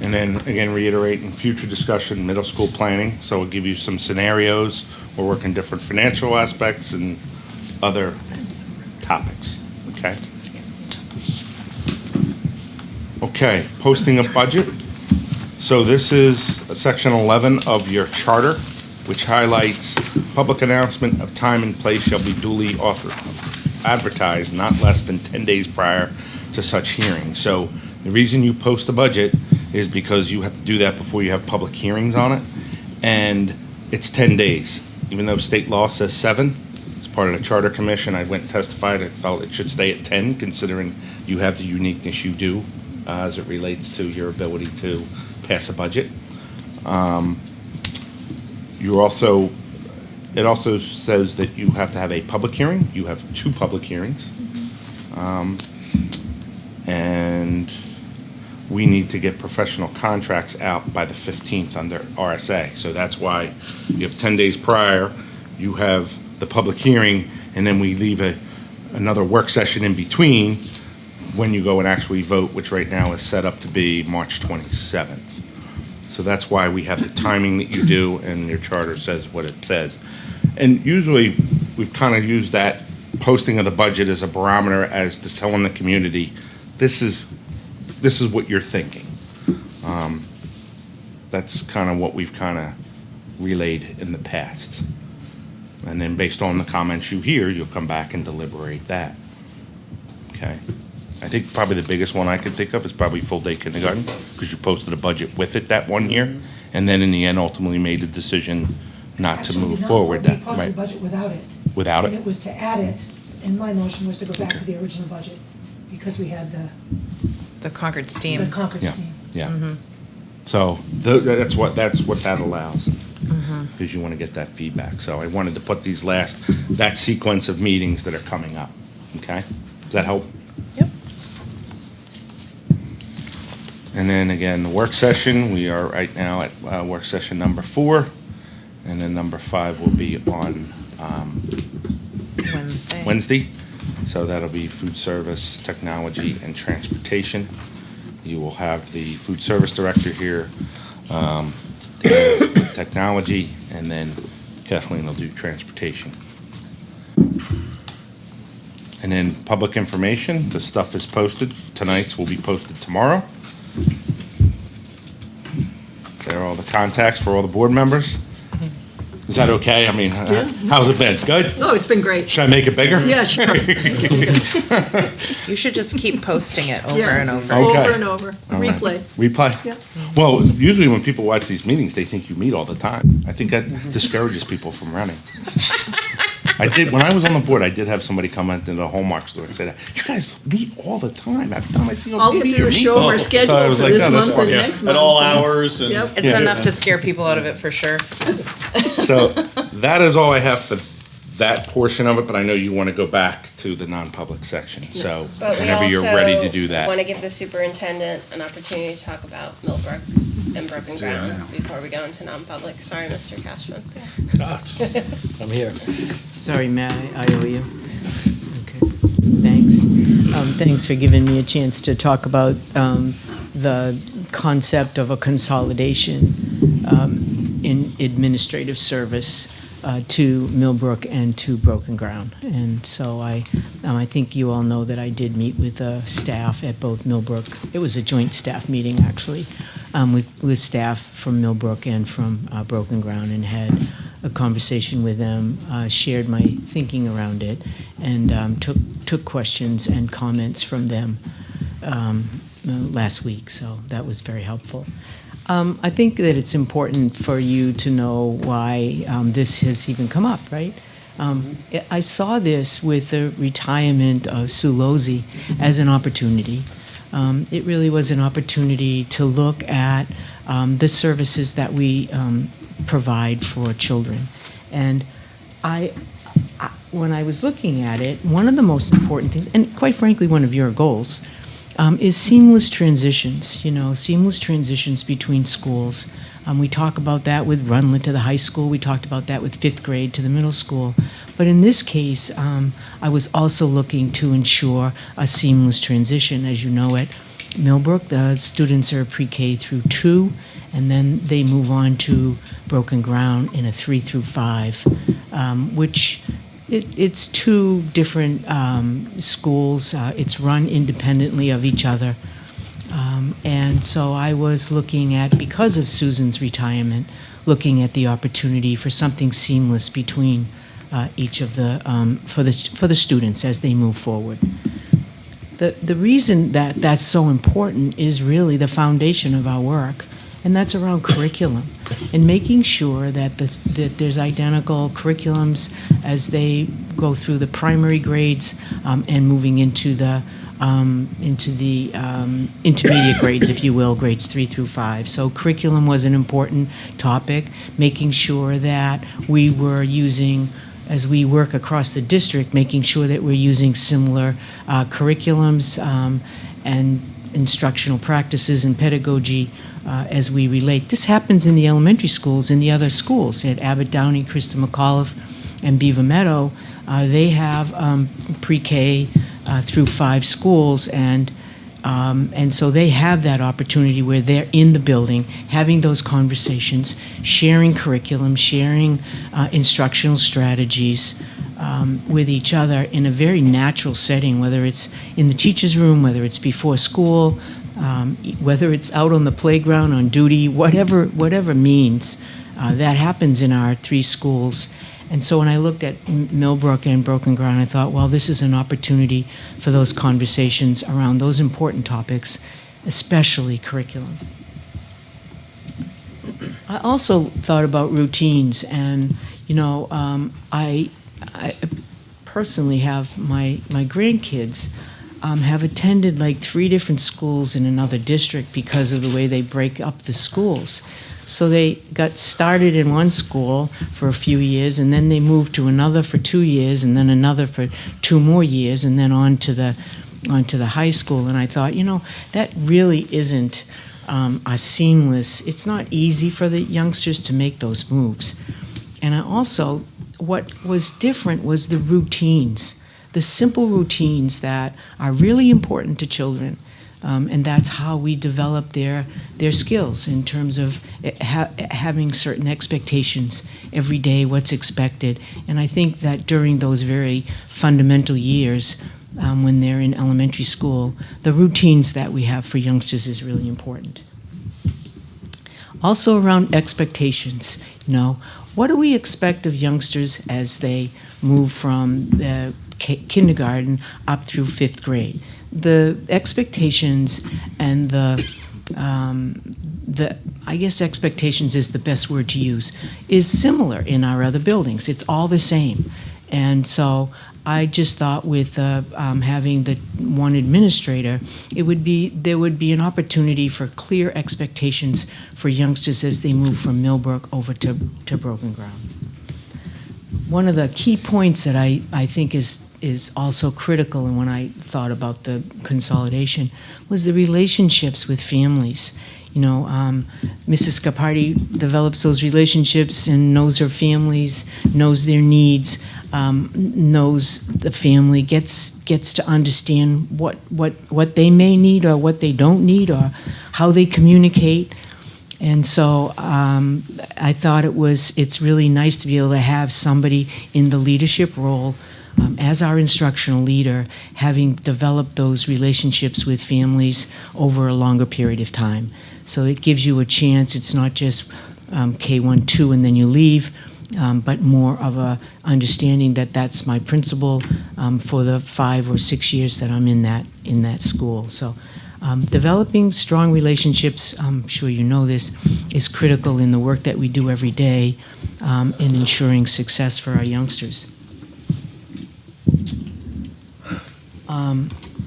And then, again, reiterate in future discussion, middle school planning, so we'll give you some scenarios, we'll work in different financial aspects and other topics, okay? Okay, posting a budget. So this is section 11 of your charter, which highlights public announcement of time and place shall be duly advertised not less than 10 days prior to such hearing. So the reason you post a budget is because you have to do that before you have public hearings on it. And it's 10 days, even though state law says 7. As part of the Charter Commission, I went and testified, I felt it should stay at 10, considering you have the uniqueness you do as it relates to your ability to pass a budget. It also says that you have to have a public hearing. You have 2 public hearings. And we need to get professional contracts out by the 15th under RSA. So that's why you have 10 days prior, you have the public hearing, and then we leave another work session in between when you go and actually vote, which right now is set up to be March 27th. So that's why we have the timing that you do, and your charter says what it says. And usually, we've kind of used that posting of the budget as a barometer as to telling the community, this is what you're thinking. That's kind of what we've kind of relayed in the past. And then based on the comments you hear, you'll come back and deliberate that. Okay? I think probably the biggest one I could think of is probably full-day kindergarten, because you posted a budget with it that one year, and then in the end ultimately made a decision not to move forward. We posted the budget without it. Without And it? it was to add it, and my motion was to go back to the original budget, because we had The Concord the STEAM. Concord Yeah, scheme. yeah. So that's what that allows, because you want to get that feedback. So I wanted to put that sequence of meetings that are coming up, okay? Does that help? Yep. And then again, the work session, we are right now at work session number 4, and then number 5 will be on Wednesday. So that'll be food service, technology, and transportation. You will have the food service director here, technology, and then Kathleen will do transportation. And then public information, the stuff is posted. Tonight's will be posted tomorrow. There are all the contacts for all the board members. Is that okay? I mean, how's it been? Good? Oh, it's been great. Should I make it bigger? Yeah, sure. You should just keep posting it over Yes. and over. Okay. Over and over. All right. Replay. Replay? Yeah. Well, usually when people watch these meetings, they think you meet all the time. I think that discourages people from running. When I was on the board, I did have somebody come into the Hallmark store and say that, you guys meet all the time. Every time I see you on All we TV, have to do you're is meeting." show them our So I schedule was for like, this "No, that's month fine." and Yeah. next month. At all hours and. Yep. It's enough to scare people out of it for sure. So that is all I have for that portion of it, but I know you want to go back to the non-public section. So But we whenever you're ready to do want to that. give the superintendent an opportunity to talk about Millbrook and Broken Ground before we go into non-public. Sorry, Mr. Cashman. I'm here. Sorry, Matt, I owe you. Okay, thanks. Thanks for giving me a chance to talk about the concept of a consolidation in administrative service to Millbrook and to Broken Ground. And so I think you all know that I did meet with staff at both Millbrook. It was a joint staff meeting, actually, with staff from Millbrook and from Broken Ground, and had a conversation with them, shared my thinking around it, and took questions and comments from them last week. So that was very helpful. I think that it's important for you to know why this has even come up, right? I saw this with the retirement of Sue Losey as an opportunity. It really was an opportunity to look at the services that we provide for children. And when I was looking at it, one of the most important things, and quite frankly, one of your goals, is seamless transitions, seamless transitions between schools. We talk about that with Runlet to the high school. We talked about that with 5th grade to the middle school. But in this case, I was also looking to ensure a seamless transition. As you know, at Millbrook, the students are pre-K through 2, and then they move on to Broken Ground in a 3 through 5, which it's 2 different schools. It's run independently of each other. And so I was looking at, because of Susan's retirement, looking at the opportunity for something seamless between each of the, for the students as they move forward. The reason that that's so important is really the foundation of our work, and that's around curriculum and making sure that, that there's identical curriculums as they go through the primary grades and moving into the intermediate grades, if you will, grades 3 through 5. So curriculum was an important topic, making sure that we were using, as we work across the district, making sure that we're using similar curriculums and instructional practices and pedagogy as we relate. This happens in the elementary schools, in the other schools. At Abbott Downey, Christa McAuliffe, and Beaver Meadow, they have pre-K through 5 schools, and so they have that opportunity where they're in the building, having those conversations, sharing curriculum, sharing instructional strategies with each other in a very natural setting, whether it's in the teacher's room, whether it's before school, whether it's out on the playground, on duty, whatever means. That happens in our 3 schools. And so when I looked at Millbrook and Broken Ground, I thought, well, this is an opportunity for those conversations around those important topics, especially curriculum. I also thought about routines, and I personally have my grandkids have attended like 3 different schools in another district because of the way they break up the schools. So they got started in one school for a few years, and then they moved to another for 2 years, and then another for 2 more years, and then on to the high school. And I thought, that really isn't a seamless. It's not easy for the youngsters to make those moves. And I also, what was different was the routines, the simple routines that are really important to children. And that's how we develop their skills in terms of having certain expectations every day, what's expected. And I think that during those very fundamental years, when they're in elementary school, the routines that we have for youngsters is really important. Also around expectations, what do we expect of youngsters as they move from the kindergarten up through 5th grade? The expectations and I guess expectations is the best word to use, is similar in our other buildings. It's all the same. And so I just thought with having the one administrator, there would be an opportunity for clear expectations for youngsters as they move from Millbrook over to Broken Ground. One of the key points that I think is also critical, and when I thought about the consolidation, was the relationships with families. Mrs. Scapardi develops those relationships and knows her families, knows their needs, knows the family, gets to understand what they may need or what they don't need or how they communicate. And so I thought it's really nice to be able to have somebody in the leadership role as our instructional leader, having developed those relationships with families over a longer period of time. So it gives you a chance. It's not just K1, 2, and then you leave, but more of a understanding that that's my principal for the 5 or 6 years that I'm in that school. So developing strong relationships, I'm sure you know this, is critical in the work that we do every day in ensuring success for our youngsters.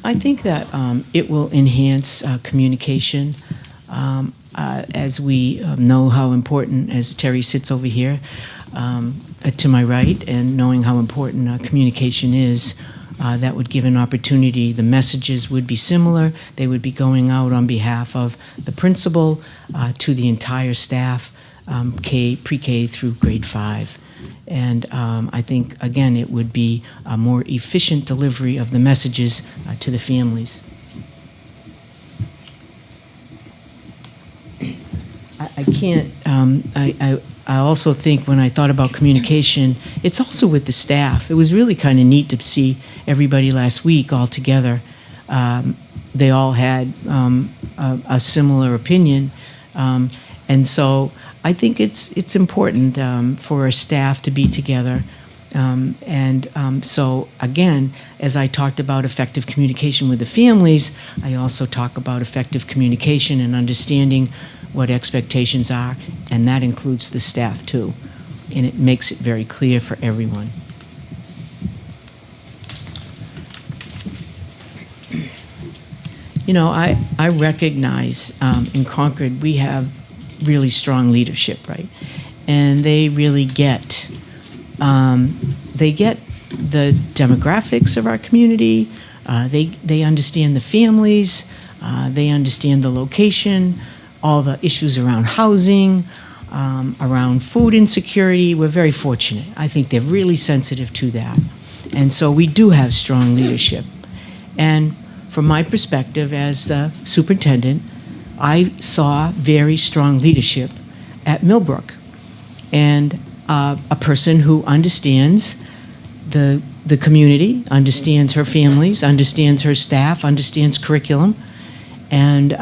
I think that it will enhance communication as we know how important, as Terry sits over here to my right, and knowing how important communication is That would give an opportunity. The messages would be similar. They would be going out on behalf of the principal to the entire staff, pre-K through grade 5. And I think, again, it would be a more efficient delivery of the messages to the families. I can't, I also think when I thought about communication, it's also with the staff. It was really kind of neat to see everybody last week all together. They all had a similar opinion. And so I think it's important for our staff to be together. So again, as I talked about effective communication with the families, I also talk about effective communication and understanding what expectations are, and that includes the staff too. And it makes it very clear for everyone. You know, I recognize in Concord we have really strong leadership, right? And they really get the demographics of our community. They understand the families. They understand the location, all the issues around housing, around food insecurity. We're very fortunate. I think they're really sensitive to that. And so we do have strong leadership. And from my perspective as the superintendent, I saw very strong leadership at Millbrook. And a person who understands the community, understands her families, understands her staff, understands curriculum. And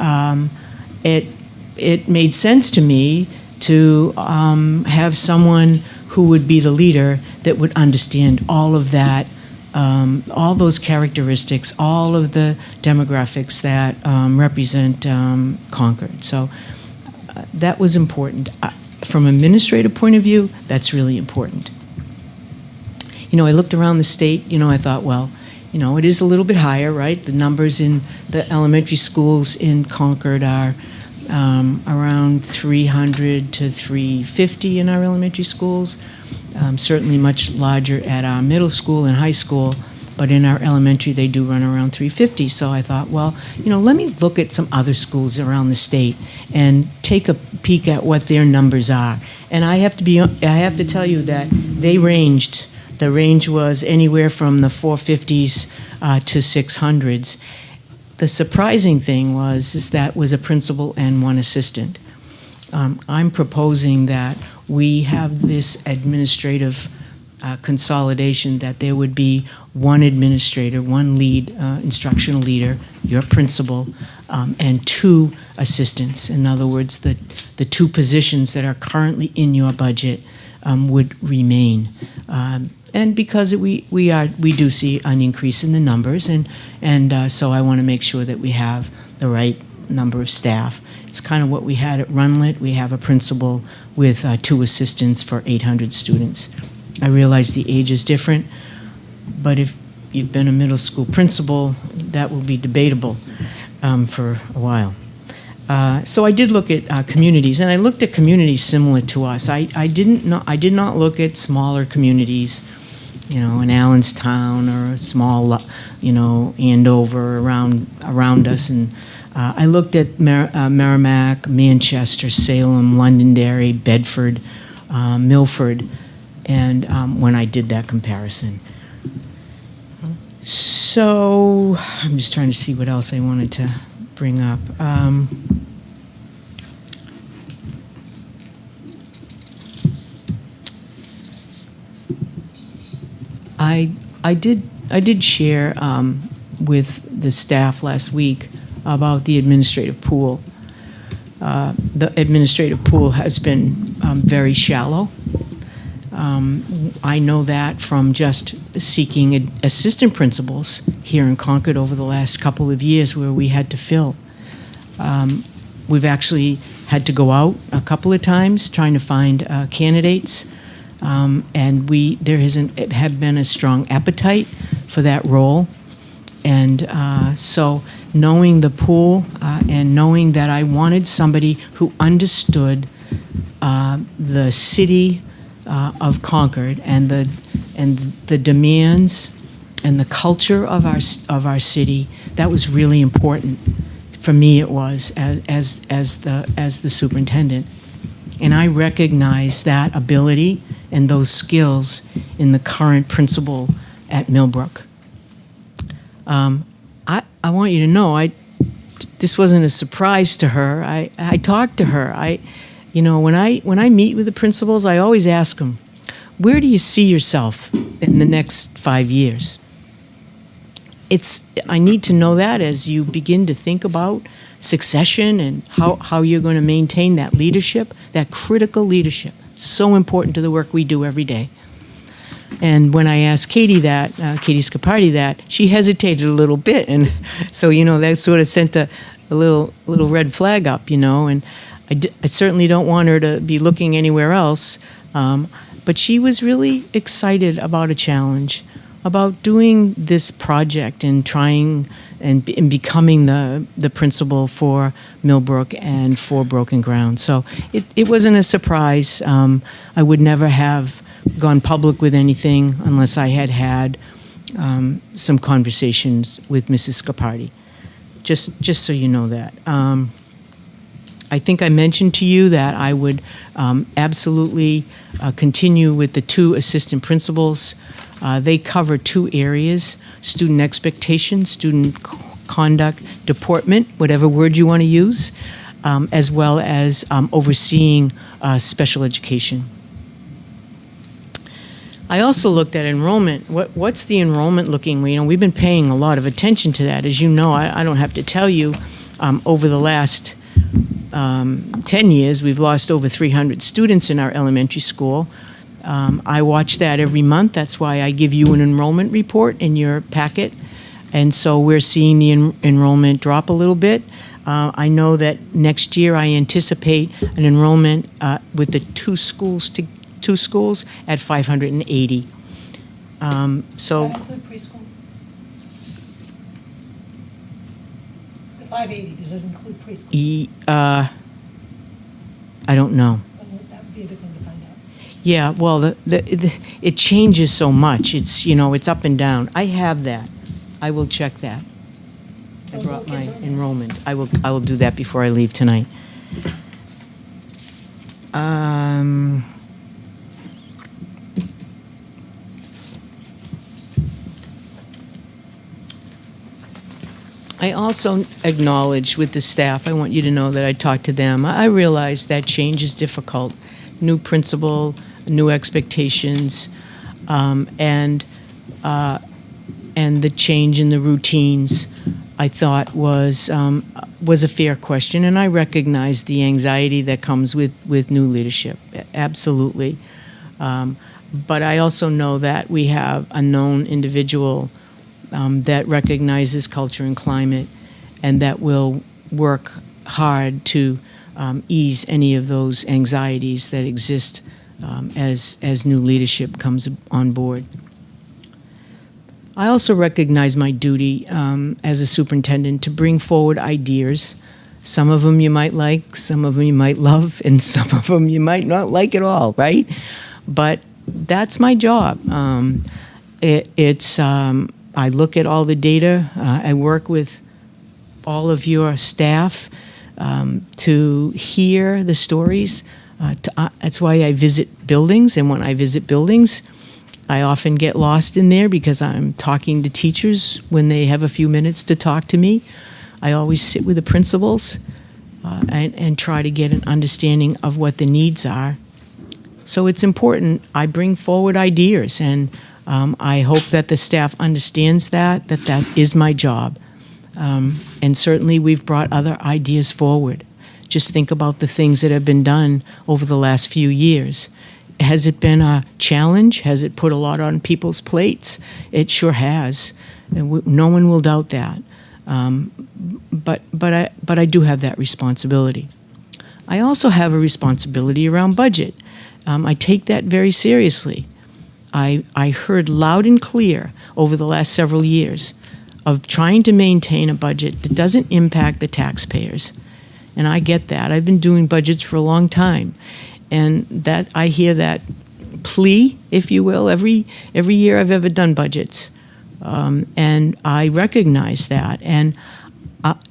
it made sense to me to have someone who would be the leader that would understand all of that, all those characteristics, all of the demographics that represent Concord. So that was important. From an administrative point of view, that's really important. You know, I looked around the state, you know, I thought, well, you know, it is a little bit higher, right? The numbers in the elementary schools in Concord are around 300 to 350 in our elementary schools. Certainly much larger at our middle school and high school, but in our elementary they do run around 350. So I thought, well, you know, let me look at some other schools around the state and take a peek at what their numbers are. And I have to tell you that they ranged. The range was anywhere from the 450s to 600s. The surprising thing is that was a principal and one assistant. I'm proposing that we have this administrative consolidation, that there would be one administrator, one lead instructional leader, your principal, and 2 assistants. In other words, the 2 positions that are currently in your budget would remain. And because we do see an increase in the numbers, and so I want to make sure that we have the right number of staff. It's kind of what we had at Runlet. We have a principal with 2 assistants for 800 students. I realize the age is different, but if you've been a middle school principal, that will be debatable for a while. So I did look at communities, and I looked at communities similar to us. I did not look at smaller communities, you know, in Allenstown or a small, you know, Andover around us. And I looked at Merrimack, Manchester, Salem, Londonderry, Bedford, Milford, and when I did that comparison. So I'm just trying to see what else I wanted to bring up. I did share with the staff last week about the administrative pool. The administrative pool has been very shallow. I know that from just seeking assistant principals here in Concord over the last couple of years where we had to fill. We've actually had to go out a couple of times trying to find candidates, and there have been a strong appetite for that role. And so knowing the pool and knowing that I wanted somebody who understood the city of Concord and the demands and the culture of our city. That was really important for me. It was as the superintendent, and I recognize that ability and those skills in the current principal at Millbrook. I want you to know this wasn't a surprise to her. I talked to her. When I meet with the principals, I always ask them, where do you see yourself in the next 5 years? I need to know that as you begin to think about succession and how you're going to maintain that leadership, that critical leadership. So important to the work we do every day. And when I asked Katie Scapardi that, she hesitated a little bit, and so that sort of sent a little red flag up, and I certainly don't want her to be looking anywhere else. But she was really excited about a challenge, about doing this project and trying and becoming the principal for Millbrook and for Broken Ground. So it wasn't a surprise. I would never have gone public with anything unless I had some conversations with Mrs. Scapardi. Just so you know that. I think I mentioned to you that I would absolutely continue with the 2 assistant principals. They cover 2 areas: student expectations, student conduct, deportment, whatever word you want to use, as well as overseeing special education. I also looked at enrollment. What's the enrollment looking? We've been paying a lot of attention to that. As you know, I don't have to tell you, over the last 10 years, we've lost over 300 students in our elementary school. I watch that every month. That's why I give you an enrollment report in your packet. And so we're seeing the enrollment drop a little bit. I know that next year I anticipate an enrollment with the two schools at 580. Does that include preschool? The 580, does it include preschool? I don't know. That would be a good thing to find out. Yeah, well, it changes so much. It's up and down. I have that. I will check that. I Those brought little my kids are in there. enrollment. I will do that before I leave tonight. I also acknowledge with the staff, I want you to know that I talked to them. I realize that change is difficult. New principal, new expectations, and the change in the routines, I thought was a fair question, and I recognize the anxiety that comes with new leadership, absolutely. But I also know that we have a known individual that recognizes culture and climate, and that will work hard to ease any of those anxieties that exist as new leadership comes on board. I also recognize my duty as a superintendent to bring forward ideas. Some of them you might like, some of them you might love, and some of them you might not like at all, right? But that's my job. I look at all the data. I work with all of your staff to hear the stories. That's why I visit buildings, and when I visit buildings, I often get lost in there because I'm talking to teachers when they have a few minutes to talk to me. I always sit with the principals and try to get an understanding of what the needs are. So it's important. I bring forward ideas, and I hope that the staff understands that is my job. And certainly we've brought other ideas forward. Just think about the things that have been done over the last few years. Has it been a challenge? Has it put a lot on people's plates? It sure has. And no one will doubt that. But I do have that responsibility. I also have a responsibility around budget. I take that very seriously. I heard loud and clear over the last several years of trying to maintain a budget that doesn't impact the taxpayers. And I get that. I've been doing budgets for a long time. And that I hear that plea, if you will, every year I've ever done budgets. And I recognize that. And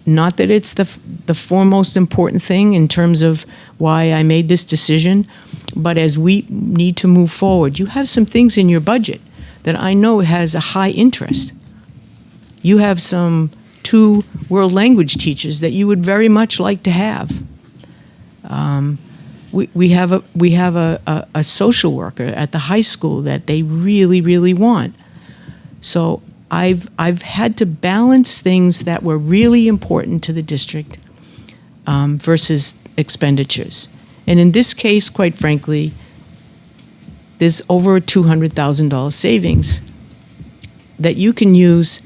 not that it's the foremost important thing in terms of why I made this decision, but as we need to move forward, you have some things in your budget that I know has a high interest. You have some 2 world language teachers that you would very much like to have. We have a social worker at the high school that they really, really want. So I've had to balance things that were really important to the district versus expenditures. And in this case, quite frankly, there's over a $200,000 savings that you can use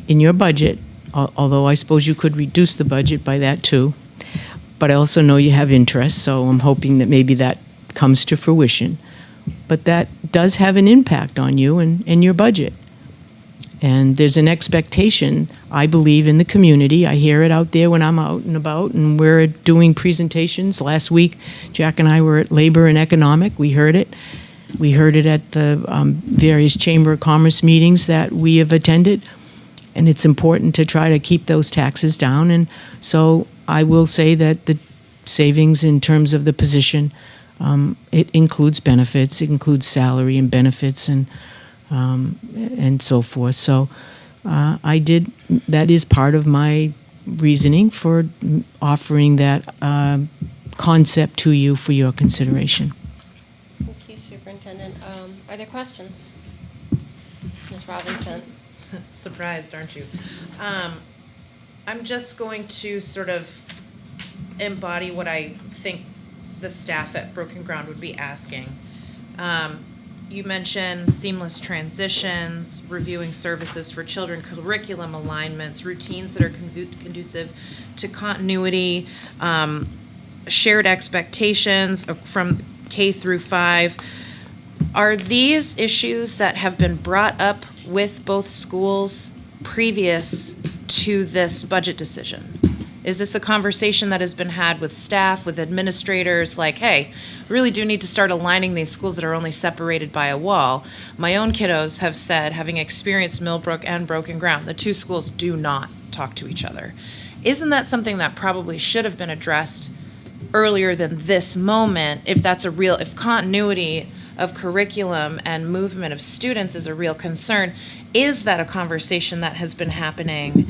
in your budget, although I suppose you could reduce the budget by that too. But I also know you have interest, so I'm hoping that maybe that comes to fruition. But that does have an impact on you and your budget. And there's an expectation, I believe, in the community. I hear it out there when I'm out and about, and we're doing presentations. Last week, Jack and I were at Labor and Economic. We heard it. We heard it at the various Chamber of Commerce meetings that we have attended. And it's important to try to keep those taxes down. And so I will say that the savings in terms of the position, it includes benefits, it includes salary and benefits and so forth. So that is part of my reasoning for offering that concept to you for your consideration. Thank you, Superintendent. Are there questions? Ms. Robinson? Surprised, aren't you? I'm just going to sort of embody what I think the staff at Broken Ground would be asking. You mentioned seamless transitions, reviewing services for children, curriculum alignments, routines that are conducive to continuity, shared expectations from K through 5. Are these issues that have been brought up with both schools previous to this budget decision? Is this a conversation that has been had with staff, with administrators, like, hey, we really do need to start aligning these schools that are only separated by a wall? My own kiddos have said, having experienced Millbrook and Broken Ground, the 2 schools do not talk to each other. Isn't that something that probably should have been addressed earlier than this moment, if continuity of curriculum and movement of students is a real concern? Is that a conversation that has been happening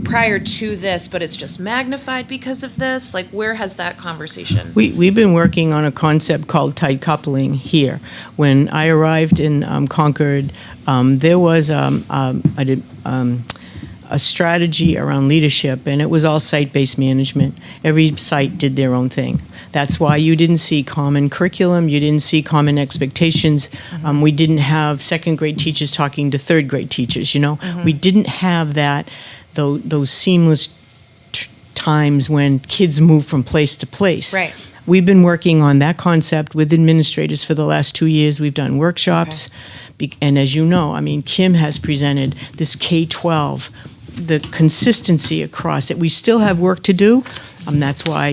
prior to this, but it's just magnified because of this? Like, where has that conversation? We've been working on a concept called tight coupling here. When I arrived in Concord, there was a strategy around leadership, and it was all site-based management. Every site did their own thing. That's why you didn't see common curriculum, you didn't see common expectations. We didn't have second grade teachers talking to third grade teachers, you know? We didn't have that, those seamless times when kids move from place to place. Right. We've been working on that concept with administrators for the last 2 years. We've done workshops. And as you know, I mean, Kim has presented this K-12, the consistency across it. We still have work to do. That's why,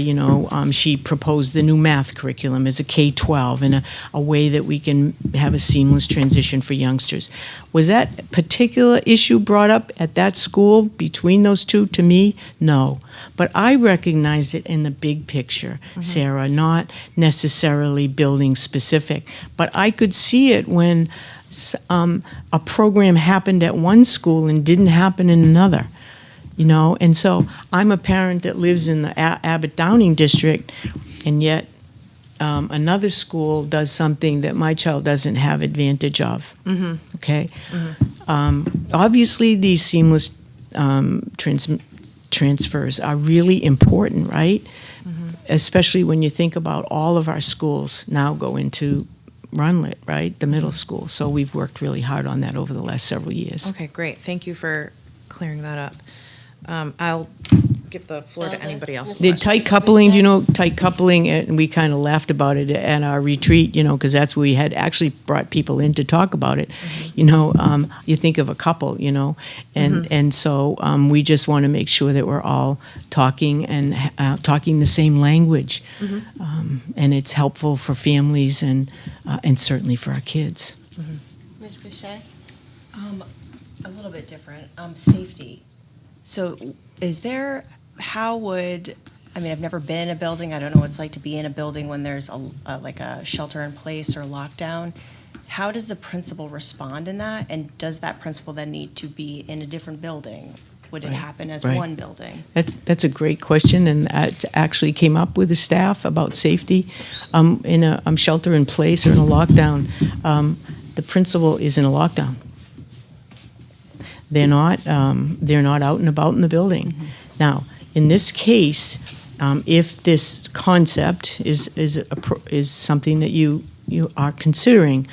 she proposed the new math curriculum as a K-12 and a way that we can have a seamless transition for youngsters. Was that particular issue brought up at that school between those two? To me, no. But I recognize it in the big picture, Sarah, not necessarily building specific. But I could see it when a program happened at one school and didn't happen in another. And so I'm a parent that lives in the Abbott Downing district, and yet another school does something that my child doesn't have advantage of. Okay? Obviously, these seamless transfers are really important, right? Especially when you think about all of our schools now go into Runlet, right? The middle school. So we've worked really hard on that over the last several years. Okay, great. Thank you for clearing that up. I'll give the floor to anybody else. The tight coupling, tight coupling, and we kind of laughed about it at our retreat, because that's where we had actually brought people in to talk about it. You think of a couple, and so we just want to make sure that we're all talking and talking the same language, and it's helpful for families and certainly for our kids. Ms. Boucher? A little bit different. Safety. So how would, I mean, I've never been in a building. I don't know what it's like to be in a building when there's like a shelter in place or lockdown. How does the principal respond in that? And does that principal then need to be in a different building? Would it Right, happen as right. one building? That's a great question, and that actually came up with the staff about safety. In a shelter in place or in a lockdown, the principal is in a lockdown. They're not out and about in the building. Now, in this case, if this concept is something that you are considering,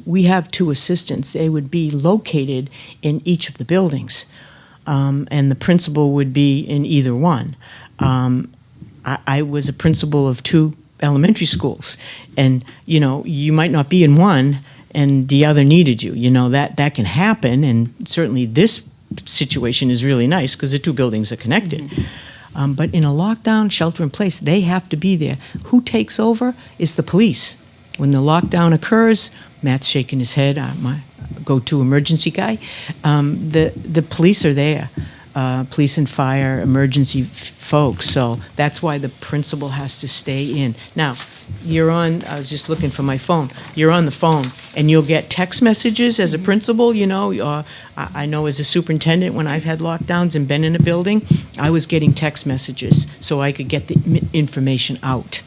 we have 2 assistants. They would be located in each of the buildings, and the principal would be in either one. I was a principal of 2 elementary schools, and you might not be in one and the other needed you. That can happen, and certainly this situation is really nice because the 2 buildings are connected. But in a lockdown, shelter in place, they have to be there. Who takes over is the police. When the lockdown occurs, Matt's shaking his head, my go-to emergency guy, the police are there. Police and fire, emergency folks. So that's why the principal has to stay in. Now, I was just looking for my phone. You're on the phone, and you'll get text messages as a principal, I know as a superintendent, when I've had lockdowns and been in a building, I was getting text messages so I could get the information out.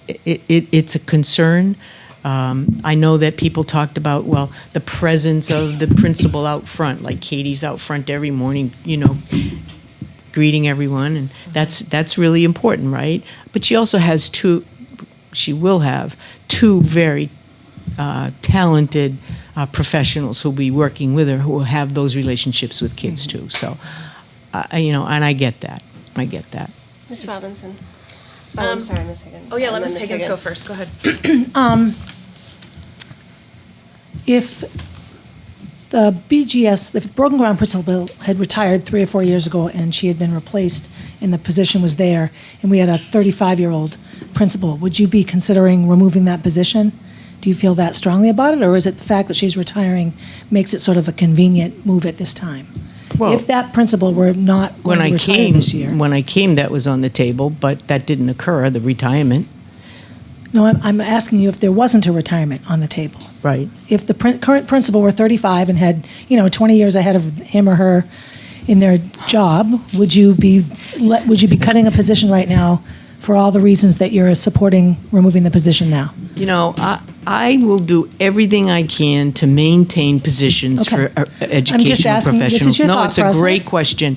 It's a concern. I know that people talked about, the presence of the principal out front, like Katie's out front every morning, greeting everyone, and that's really important, right? But she also has she will have 2 very talented professionals who'll be working with her who will have those relationships with kids too. So, and I get that. Ms. Robinson. I'm sorry, Ms. Higgins. Oh, yeah, And let then Ms. Higgins go first. Go ahead. If the BGS, if Broken Ground principal had retired 3 or 4 years ago and she had been replaced and the position was there, and we had a 35-year-old principal, would you be considering removing that position? Do you feel that strongly about it, or is it the fact that she's retiring makes it sort of a convenient move at this time? Well, if that principal were not going to retire this year. When I came, that was on the table, but that didn't occur, the retirement. No, I'm asking you if there wasn't a retirement on the table. Right. If the current principal were 35 and had, 20 years ahead of him or her in their job, would you be cutting a position right now for all the reasons that you're supporting removing the position now? I will do everything I can to maintain positions Okay. for educational I'm just asking, this professionals. is your No, thought it's a great process. question.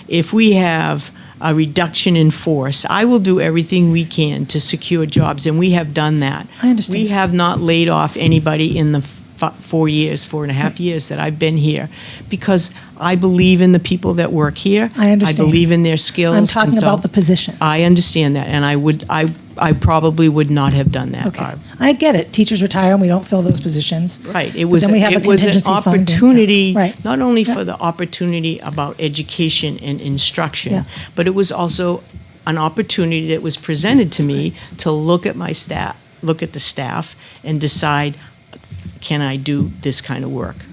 If we have a reduction in force, I will do everything we can to secure jobs, and we have done that. I understand. We have not laid off anybody in the 4.5 years that I've been here, because I believe in the people that work here. I understand. I believe in their skills. I'm talking and so about the position. I understand that, and I probably would not have done that, Okay. Barb. I get it. Teachers retire and we don't fill those positions. Right. It But was then we have a it was an contingency fund and- opportunity, Right. not only Yeah. for the opportunity about education and instruction, Yeah. but it was also an opportunity that was presented to me to look at the staff, and decide, can I do this kind of work?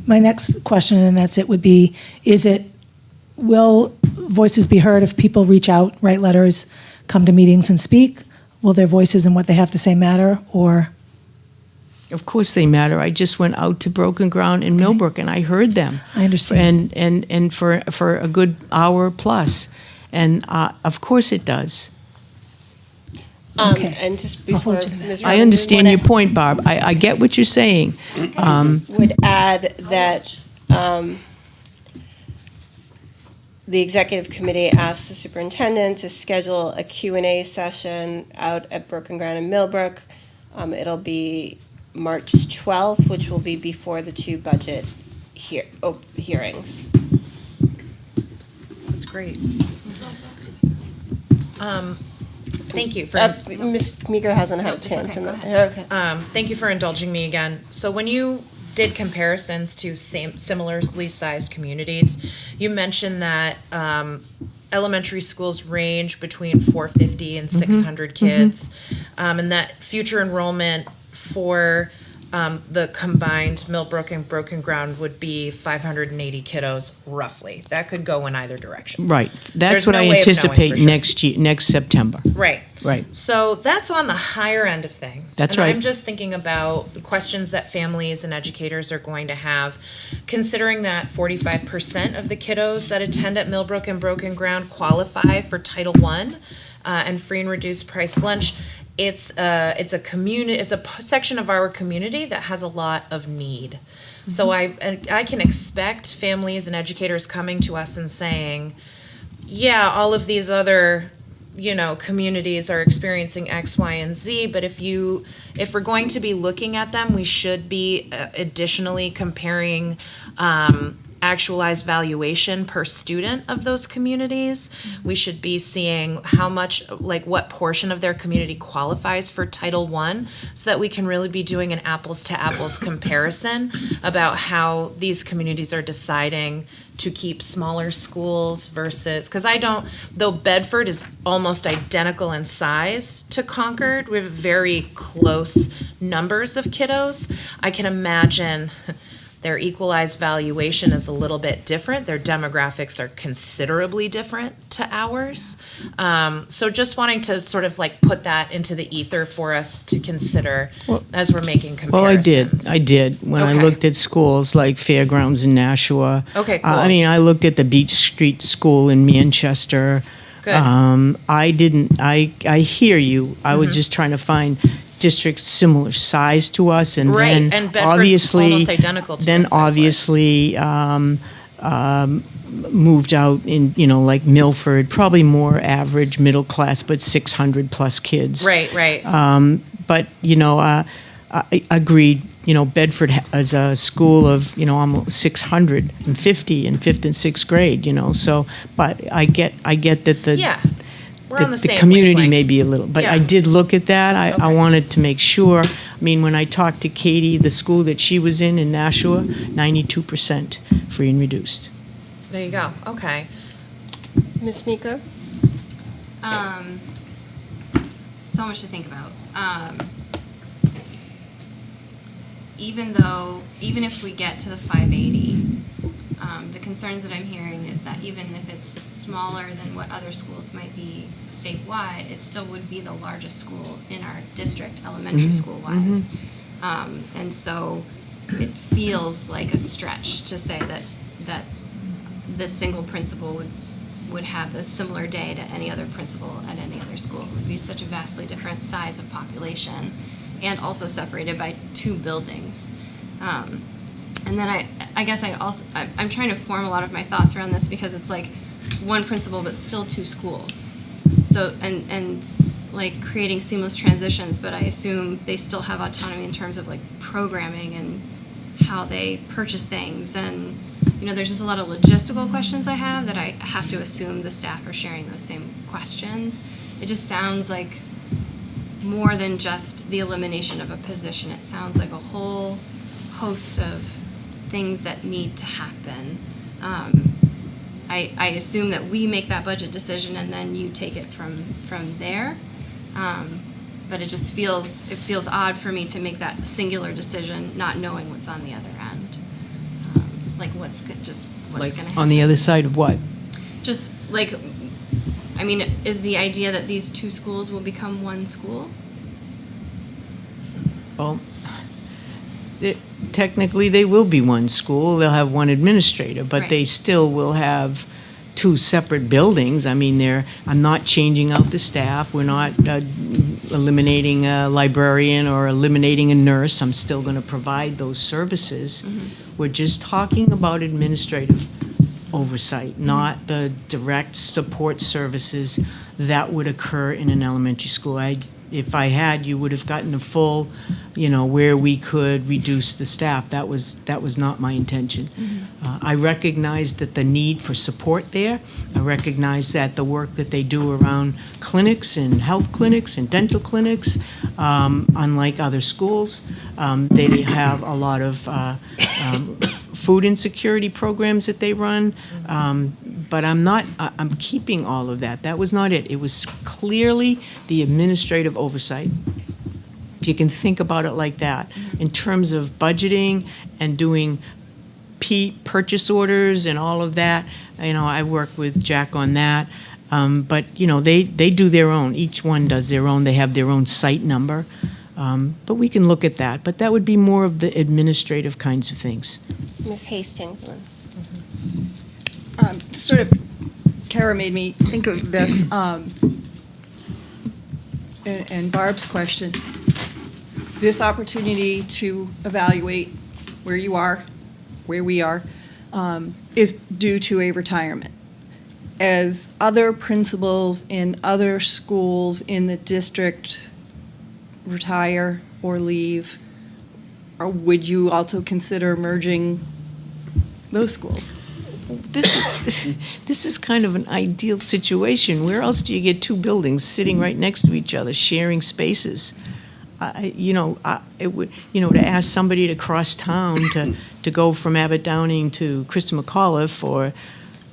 My next question, and that's it, would be, will voices be heard if people reach out, write letters, come to meetings and speak? Will their voices and what they have to say matter, or? Of course they matter. I just went out to Broken Ground in Millbrook, and I heard them. I understand. And for a good hour plus. And of course it does. Okay. And just I'll before hold you to that. Ms. I Robinson, understand your would point, Barb. I get what you're saying. would add that the executive committee asked the superintendent to schedule a Q&A session out at Broken Ground in Millbrook. It'll be March 12th, which will be before the 2 budget hearings. That's great. Thank you for. Ms. Meeker hasn't had a it's chance. okay, Okay. Thank you for indulging me again. So when you did comparisons to similarly sized communities, you mentioned that elementary schools range between 450 and 600 kids, and that future enrollment for the combined Millbrook and Broken Ground would be 580 kiddos roughly. That could go in either direction. Right. There's That's what no I way of knowing anticipate for sure. next year, next September. Right. Right. So that's on the higher end of things. That's and right. I'm just thinking about the questions that families and educators are going to have, considering that 45% of the kiddos that attend at Millbrook and Broken Ground qualify for Title I and free and reduced price lunch. It's a community. It's a section of our community that has a lot of need. So I can expect families and educators coming to us and saying, yeah, all of these other, communities are experiencing X, Y, and Z, but if we're going to be looking at them, we should be additionally comparing actualized valuation per student of those communities. We should be seeing how much, what portion of their community qualifies for Title I, so that we can really be doing an apples to apples comparison about how these communities are deciding to keep smaller schools versus, though Bedford is almost identical in size to Concord, we have very close numbers of kiddos. I can imagine their equalized valuation is a little bit different. Their demographics are considerably different to ours. So just wanting to sort of put that into the ether for us to consider as we're making Well, I comparisons. did. When I Okay. looked at schools like Fairgrounds in Nashua. Okay, cool. I looked at the Beach Street School in Manchester. Good. I hear you. I was just trying to find districts similar size to us, and Right, then and Bedford's obviously, almost identical to then us size-wise. obviously moved out in like Milford, probably more average middle class, but 600 plus kids. Right. But I agreed. Bedford has a school of almost 650 in 5th and 6th grade. So, but I get that the Yeah. We're on the the same community wavelength. may be a little, but I Yeah. did look at that. I Okay. wanted to make sure. When I talked to Katie, the school that she was in Nashua, 92% free and reduced. There you go. Okay. Ms. Miko? So much to think about. Even if we get to the 580, the concerns that I'm hearing is that even if it's smaller than what other schools might be statewide, it still would be the largest school in our district, elementary school wise. And so it feels like a stretch to say that this single principal would have a similar day to any other principal at any other school. It would be such a vastly different size of population, and also separated by 2 buildings. And then I guess I'm trying to form a lot of my thoughts around this, because it's like one principal but still 2 schools. So and creating seamless transitions, but I assume they still have autonomy in terms of programming and how they purchase things, and there's just a lot of logistical questions I have that I have to assume the staff are sharing those same questions. It just sounds like more than just the elimination of a position. It sounds like a whole host of things that need to happen. I assume that we make that budget decision and then you take it from there. But it just feels odd for me to make that singular decision, not knowing what's on the other end. What's going to happen. On the other side of what? Just is the idea that these 2 schools will become one school? Well, technically, they will be one school. They'll have one administrator, but Right. they still will have 2 separate buildings. I'm not changing out the staff. We're not eliminating a librarian or eliminating a nurse. I'm still going to provide those services. We're just talking about administrative oversight, not the direct support services that would occur in an elementary school. If I had, you would have gotten a full, where we could reduce the staff. That was not my intention. I recognize that the need for support there. I recognize that the work that they do around clinics and health clinics and dental clinics, unlike other schools, they have a lot of food insecurity programs that they run. But I'm keeping all of that. That was not it. It was clearly the administrative oversight. If you can think about it like that, in terms of budgeting and doing purchase orders and all of that, I work with Jack on that. But, they do their own. Each one does their own. They have their own site number. But we can look at that. But that would be more of the administrative kinds of things. Ms. Hastings. Sort of, Kara made me think of this, and Barb's question. This opportunity to evaluate where you are, where we are, is due to a retirement. As other principals in other schools in the district retire or leave, or would you also consider merging those schools? This is kind of an ideal situation. Where else do you get two buildings sitting right next to each other, sharing spaces? It would, to ask somebody to cross town to go from Abbott Downing to Christa McAuliffe, or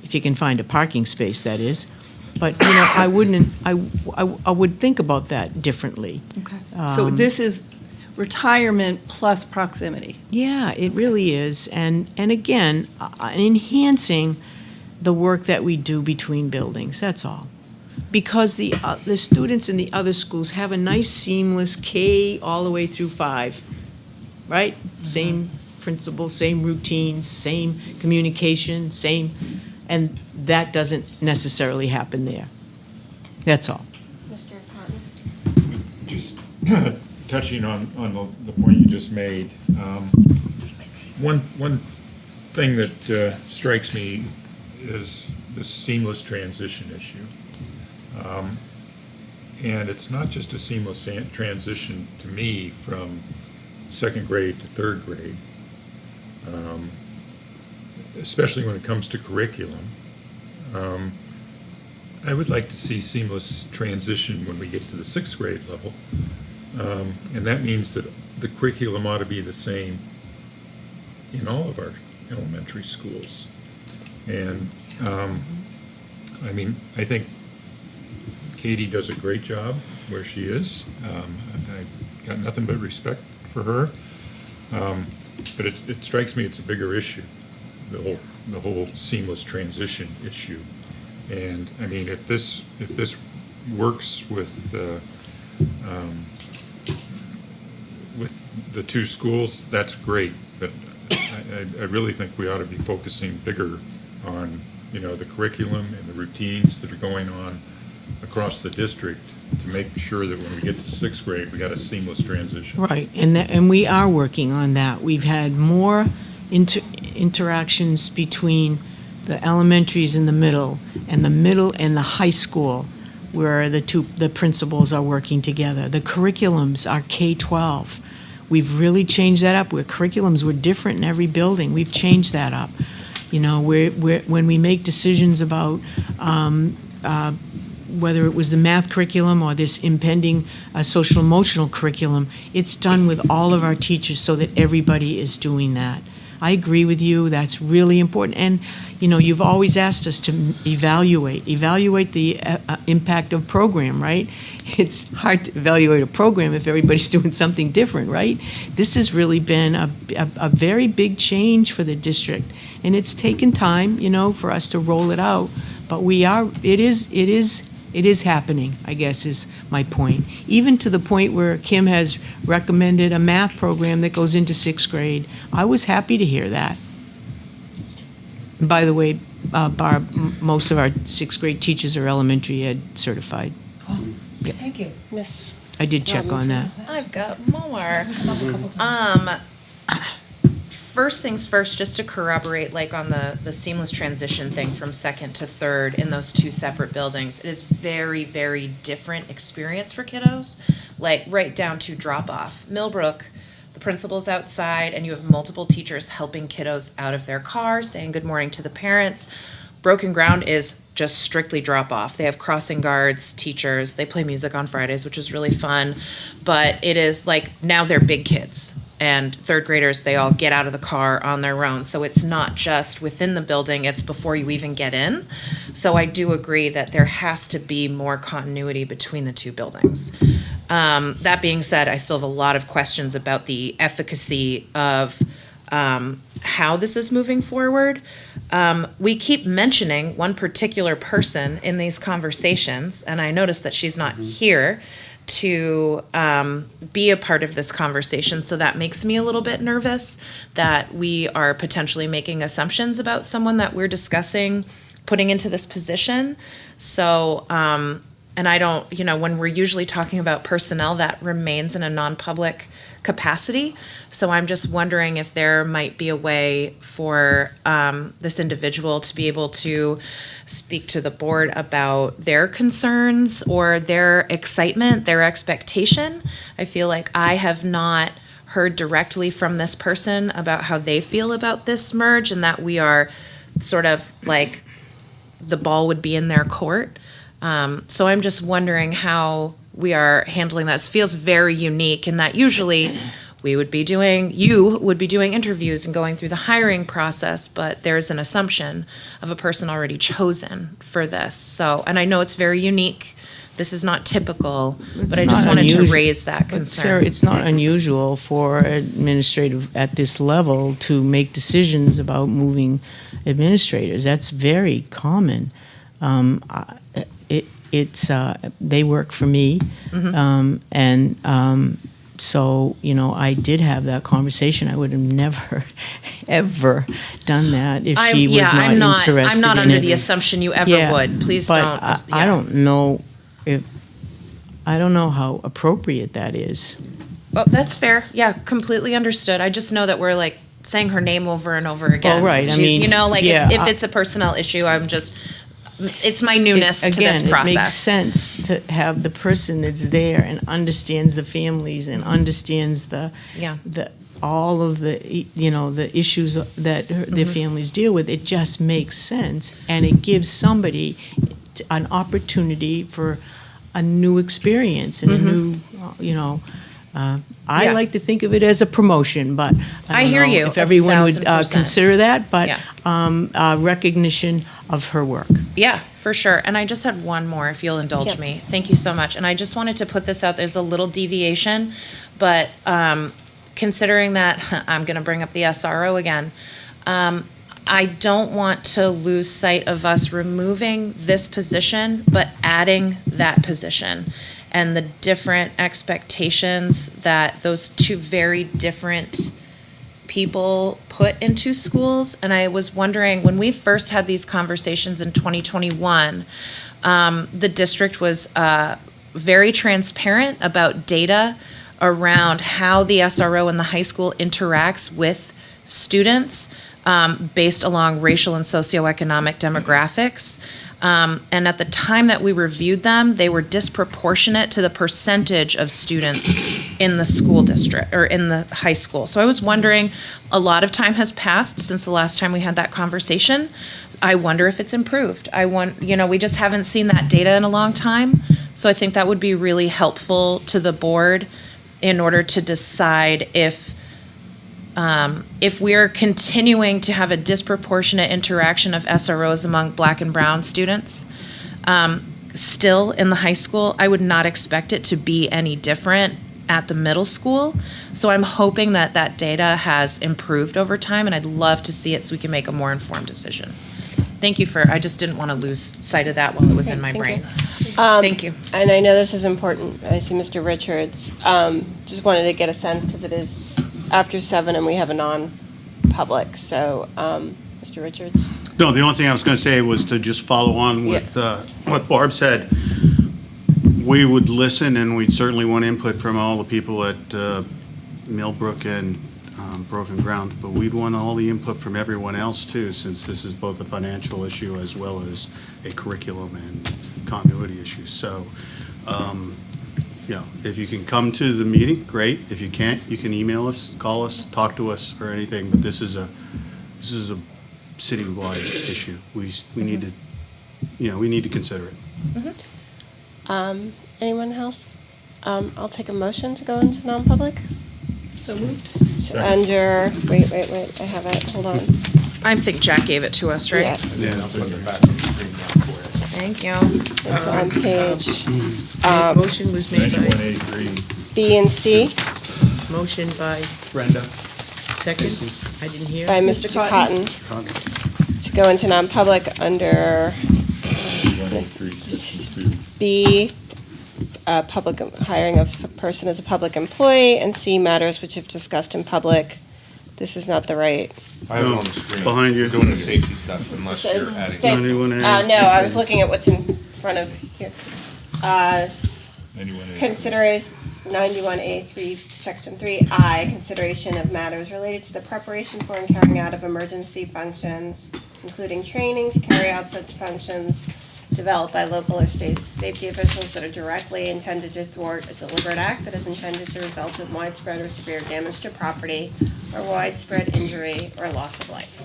if you can find a parking space, that is. But, I would think about that differently. Okay. So this is retirement plus proximity. Yeah, it really is. And again, enhancing the work that we do between buildings, that's all. Because the students in the other schools have a nice seamless K all the way through 5, right? Same principles, same routines, same communication, and that doesn't necessarily happen there. That's all. Mr. Cotton? Just touching on the point you just made, one thing that strikes me is the seamless transition issue. And it's not just a seamless transition to me from second grade to third grade, especially when it comes to curriculum. I would like to see seamless transition when we get to the sixth grade level. And that means that the curriculum ought to be the same in all of our elementary schools. And I think Katie does a great job where she is. I've got nothing but respect for her. But it strikes me it's a bigger issue, the whole seamless transition issue. And if this works with the two schools, that's great. But I really think we ought to be focusing bigger on the curriculum and the routines that are going on across the district to make sure that when we get to sixth grade, we got a seamless transition. Right, and we are working on that. We've had more interactions between the elementaries and the middle and the high school, where the principals are working together. The curriculums are K-12. We've really changed that up, where curriculums were different in every building. We've changed that up. When we make decisions about whether it was the math curriculum or this impending social emotional curriculum, it's done with all of our teachers so that everybody is doing that. I agree with you, that's really important. And, you've always asked us to evaluate the impact of program, right? It's hard to evaluate a program if everybody's doing something different, right? This has really been a very big change for the district. And it's taken time, for us to roll it out. But it is happening, I guess, is my point. Even to the point where Kim has recommended a math program that goes into sixth grade. I was happy to hear that. And by the way, Barb, most of our sixth grade teachers are elementary ed certified. Awesome. Yeah. Thank you. Miss I did check on that. I've got more. First things first, just to corroborate, like on the seamless transition thing from second to third in those two separate buildings, it is very, very different experience for kiddos, like right down to drop off. Millbrook, the principal's outside and you have multiple teachers helping kiddos out of their car, saying good morning to the parents. Broken Ground is just strictly drop off. They have crossing guards, teachers, they play music on Fridays, which is really fun, but it is like now they're big kids. And third graders, they all get out of the car on their own. So it's not just within the building, it's before you even get in. So I do agree that there has to be more continuity between the two buildings. That being said, I still have a lot of questions about the efficacy of how this is moving forward. We keep mentioning one particular person in these conversations, and I noticed that she's not here to be a part of this conversation. So that makes me a little bit nervous that we are potentially making assumptions about someone that we're discussing putting into this position. So, and I don't, when we're usually talking about personnel, that remains in a non-public capacity. So I'm just wondering if there might be a way for this individual to be able to speak to the board about their concerns or their excitement, their expectation. I feel like I have not heard directly from this person about how they feel about this merge, and that we are sort of like the ball would be in their court. So I'm just wondering how we are handling that. This feels very unique in that usually you would be doing interviews and going through the hiring process, but there's an assumption of a person already chosen for this. So, and I know it's very unique. This is not typical, but I just wanted to raise that But concern. Sarah, it's not unusual for administrative at this level to make decisions about moving administrators. That's very common. They work for me, so I did have that conversation. I would have never, ever done that if she was not interested. I'm not in under it. the assumption you ever would. Please don't. I don't know I don't know how appropriate that is. Well, that's fair. Yeah, completely understood. I just know that we're like saying her name over and over again. Oh, right. I She's, mean, if it's a personnel issue, it's my newness to this process. It makes sense to have the person that's there and understands the families and understands all of the issues that their families deal with. It just makes sense, and it gives somebody an opportunity for a new experience and a new, I like to think of it as a promotion, but I don't hear know you, if everyone would 1,000%. consider that, but recognition of her work. Yeah, for sure. And I just had one more, if you'll indulge me. Thank you so much. And I just wanted to put this out. There's a little deviation, but considering that I'm going to bring up the SRO again, I don't want to lose sight of us removing this position, but adding that position and the different expectations that those two very different people put into schools. And I was wondering, when we first had these conversations in 2021, the district was very transparent about data around how the SRO in the high school interacts with students based along racial and socioeconomic demographics. And at the time that we reviewed them, they were disproportionate to the percentage of students in the school district or in the high school. So I was wondering, a lot of time has passed since the last time we had that conversation. I wonder if it's improved. We just haven't seen that data in a long time. So I think that would be really helpful to the board in order to decide if we're continuing to have a disproportionate interaction of SROs among Black and Brown students still in the high school. I would not expect it to be any different at the middle school. So I'm hoping that that data has improved over time, and I'd love to see it so we can make a more informed decision. Thank you I just didn't want to lose sight of that while it was in my brain. Thank you. And I know this is important. I see Mr. Richards. Just wanted to get a sense because it is after 7 and we have a non-public. So, Mr. Richards? No, the only thing I was going to say was to just follow on with what Barb said. We would listen, and we'd certainly want input from all the people at Millbrook and Broken Ground, but we'd want all the input from everyone else too, since this is both a financial issue as well as a curriculum and continuity issue. So, if you can come to the meeting, great. If you can't, you can email us, call us, talk to us, or anything. But this is a citywide issue. We need to consider it. Anyone else? I'll take a motion to go into non-public. So moved. So under, wait, I have it, hold on. I think Jack gave it to us, right? Yeah. Yeah. Thank you. It's on page Motion was made by, 91A3. B and C motion by Brenda. second? I didn't hear. by Mr. Cotton to go into non-public under 91A3, section 2. B, public hiring of a person as a public employee, and C, matters which if discussed in public. This is not the right. I have it on the screen. Behind you. We're doing the safety stuff unless you're adding. Say- 91A. No, I was looking at what's in front of here. 91A3. Consideration 91A3, Section 3I, consideration of matters related to the preparation for and carrying out of emergency functions, including training to carry out such functions developed by local or state safety officials that are directly intended to thwart a deliberate act that is intended to result in widespread or severe damage to property or widespread injury or loss of life.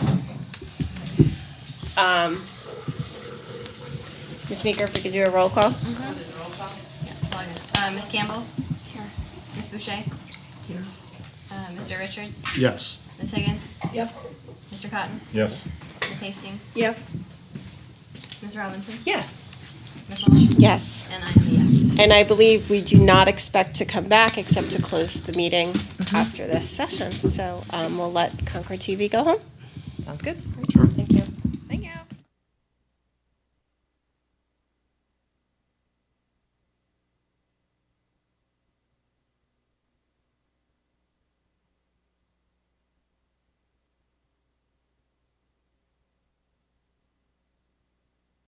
Ms. Meeker, if we could do a roll call? Yeah, that's all good. Ms. Campbell? Here. Ms. Boucher? Here. Mr. Richards? Yes. Ms. Higgins? Yep. Mr. Cotton? Yes. Ms. Hastings? Yes. Ms. Robinson? Yes. Ms. Walsh? Yes. And I'm a yes. And I believe we do not expect to come back except to close the meeting after this session. So we'll let Concord TV go home. Sounds good. Sure.